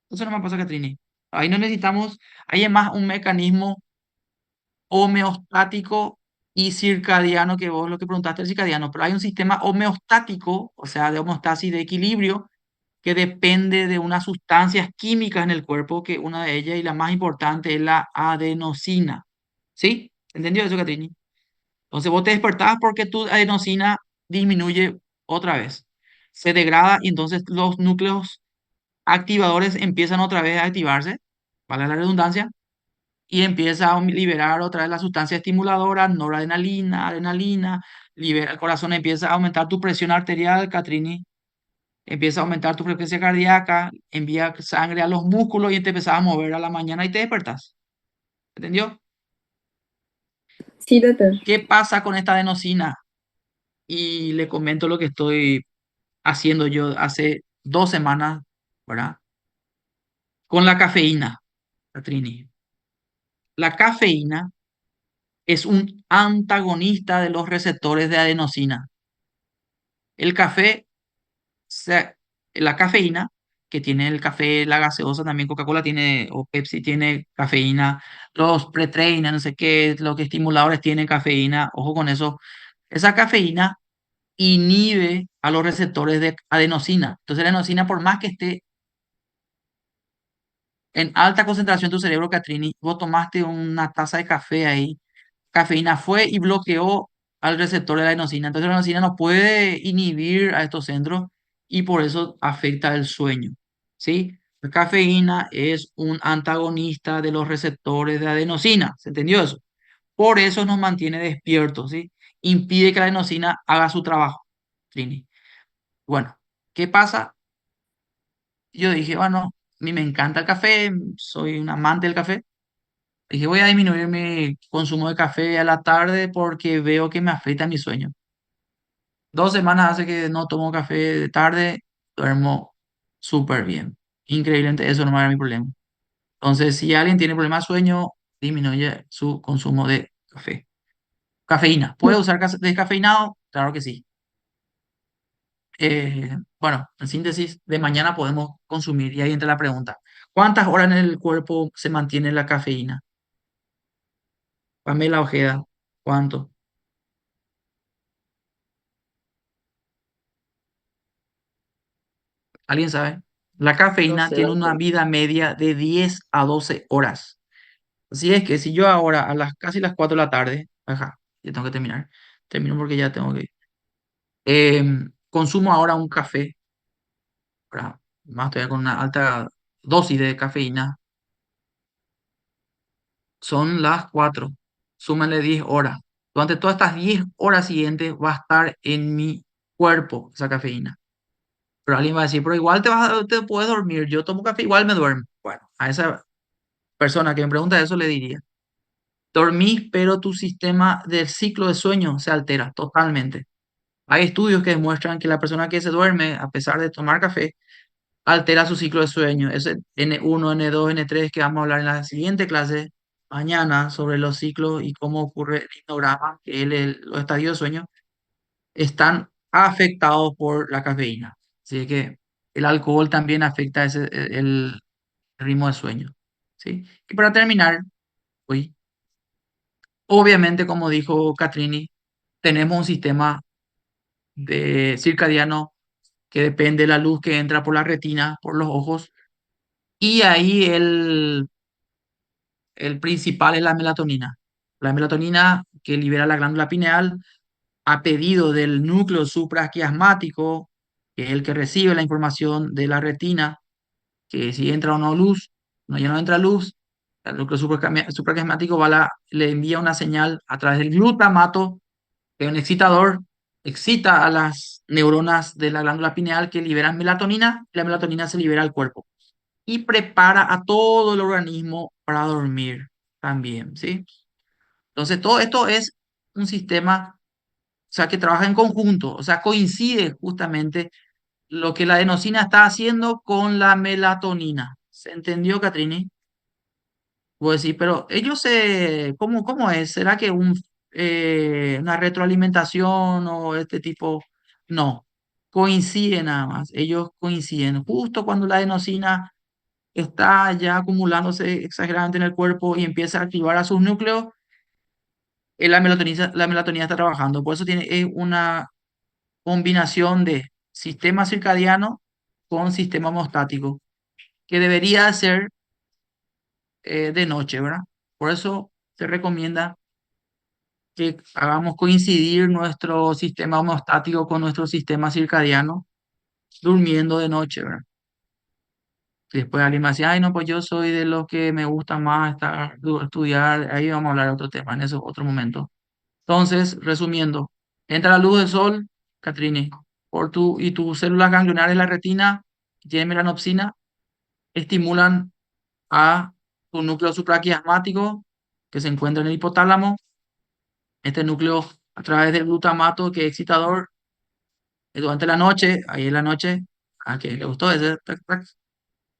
Eso no me pasa, Catrini. Ahí no necesitamos, ahí es más un mecanismo homeostático y circadiano que vos lo que preguntaste el circadiano, pero hay un sistema homeostático, o sea, de homeostasis de equilibrio, que depende de unas sustancias químicas en el cuerpo, que una de ellas y la más importante es la adenosina. ¿Sí? ¿Entendió eso, Catrini? Entonces vos te despertás porque tu adenosina disminuye otra vez. Se degrada y entonces los núcleos activadores empiezan otra vez a activarse, vale la redundancia, y empieza a liberar otra vez la sustancia estimuladora, noradrenalina, adrenalina, libera, el corazón empieza a aumentar tu presión arterial, Catrini, empieza a aumentar tu frecuencia cardíaca, envía sangre a los músculos y te empezás a mover a la mañana y te despertás. ¿Entendió? Sí, doctor. ¿Qué pasa con esta adenosina? Y le comento lo que estoy haciendo yo hace 2 semanas, ¿verdad? Con la cafeína, Catrini. La cafeína es un antagonista de los receptores de adenosina. El café, se- la cafeína, que tiene el café, la gaseosa, también Coca-Cola tiene, o Pepsi tiene cafeína, los pre-trein, no sé qué, los que estimuladores tienen cafeína, ojo con eso. Esa cafeína inhibe a los receptores de adenosina. Entonces la adenosina, por más que esté en alta concentración en tu cerebro, Catrini, vos tomaste una taza de café ahí, cafeína fue y bloqueó al receptor de la adenosina. Entonces la adenosina no puede inhibir a estos centros y por eso afecta el sueño. ¿Sí? La cafeína es un antagonista de los receptores de adenosina. ¿Se entendió eso? Por eso nos mantiene despiertos, ¿sí? Impide que la adenosina haga su trabajo. Trini. Bueno, ¿qué pasa? Yo dije, bueno, a mí me encanta el café, soy un amante del café. Dije, voy a disminuir mi consumo de café a la tarde porque veo que me afecta mi sueño. 2 semanas hace que no tomo café de tarde, duermo súper bien. Increíblemente, eso no era mi problema. Entonces, si alguien tiene problema de sueño, disminuye su consumo de café. Cafeína. ¿Puede usar descafeinado? Claro que sí. Bueno, en síntesis, de mañana podemos consumir y ahí entra la pregunta. ¿Cuántas horas en el cuerpo se mantiene la cafeína? Pamela Ojeda, ¿cuánto? ¿Alguien sabe? La No cafeína sé, tiene una doctor. vida media de 10 a 12 horas. Así es que si yo ahora a las casi las 4 de la tarde, ajá, ya tengo que terminar. Termino porque ya tengo que ir. Consumo ahora un café, ¿verdad? Más todavía con una alta dosis de cafeína. Son las 4. Súmale 10 horas. Durante todas estas 10 horas siguientes va a estar en mi cuerpo esa cafeína. Pero alguien va a decir, pero igual te puedes dormir. Yo tomo café, igual me duermo. Bueno, a esa persona que me pregunta eso le diría, dormís, pero tu sistema del ciclo de sueño se altera totalmente. Hay estudios que demuestran que la persona que se duerme, a pesar de tomar café, altera su ciclo de sueño. Ese N1, N2, N3 que vamos a hablar en la siguiente clase mañana sobre los ciclos y cómo ocurre el hipnograma, que es los estadios de sueño, están afectados por la cafeína. Así que el alcohol también afecta el ritmo de sueño. ¿Sí? Y para terminar, hoy, obviamente, como dijo Catrini, tenemos un sistema de circadiano que depende de la luz que entra por la retina, por los ojos, y ahí el principal es la melatonina. La melatonina que libera la glándula pineal a pedido del núcleo supraquiasmático, que es el que recibe la información de la retina, que si entra o no luz, no, ya no entra luz, el núcleo supraquiasmático le envía una señal a través del glutamato, que es un excitador, excita a las neuronas de la glándula pineal que liberan melatonina, y la melatonina se libera al cuerpo y prepara a todo el organismo para dormir también, ¿sí? Entonces, todo esto es un sistema, o sea, que trabaja en conjunto, o sea, coincide justamente lo que la adenosina está haciendo con la melatonina. ¿Se entendió, Catrini? Voy a decir, pero ¿cómo es? ¿Será que una retroalimentación o este tipo? No, coinciden nada más, ellos coinciden. Justo cuando la adenosina está ya acumulándose exageradamente en el cuerpo y empieza a activar a sus núcleos, la melatonina está trabajando. Por eso es una combinación de sistema circadiano con sistema homostático, que debería ser de noche, ¿verdad? Por eso se recomienda que hagamos coincidir nuestro sistema homostático con nuestro sistema circadiano durmiendo de noche, ¿verdad? Después alguien me decía, ay, no, pues yo soy de los que me gusta más estudiar. Ahí vamos a hablar de otro tema, en ese otro momento. Entonces, resumiendo, entra la luz del sol, Catrini, y tus células ganglionares de la retina, que tienen melanopsina, estimulan a tu núcleo supraquiasmático, que se encuentra en el hipotálamo. Este núcleo, a través del glutamato, que es excitador, durante la noche, ahí en la noche, a que le gustó ese, tac, tac,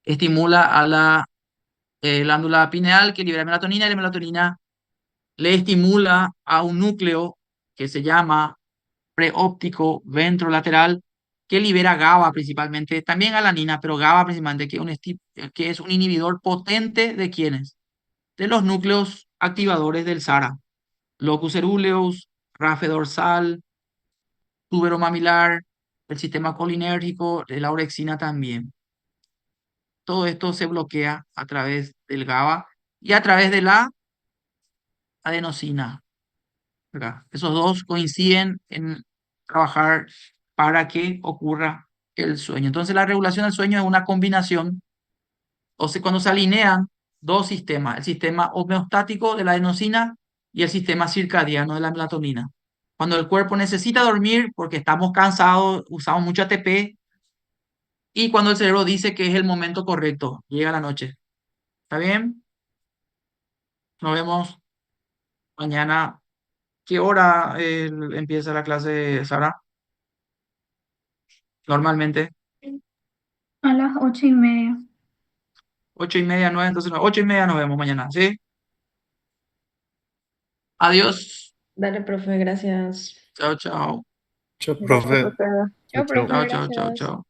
estimula a la glándula pineal que libera melatonina y la melatonina le estimula a un núcleo que se llama preóptico ventrolateral que libera GABA principalmente, también alanina, pero GABA principalmente, que es un inhibidor potente de quiénes, de los núcleos activadores del SARA, locus coeruleus, rafe dorsal, túbero mamilar, el sistema colinérgico, la orexina también. Todo esto se bloquea a través del GABA y a través de la adenosina, ¿verdad? Esos dos coinciden en trabajar para que ocurra el sueño. Entonces, la regulación del sueño es una combinación, o sea, cuando se alinean dos sistemas, el sistema homeostático de la adenosina y el sistema circadiano de la melatonina. Cuando el cuerpo necesita dormir porque estamos cansados, usamos mucho ATP, y cuando el cerebro dice que es el momento correcto, llega la noche. ¿Está bien? Nos vemos mañana. ¿Qué hora empieza la clase, Sara? Normalmente. A las 8:30. 8:30, 9, entonces 8:30 nos vemos mañana, ¿sí? Adiós. Dale, profe, gracias. Chao, chao. Chao, Gracias, profe. profe. Chao, Chao, chao. profe, Chao, chao, chao, gracias. chao.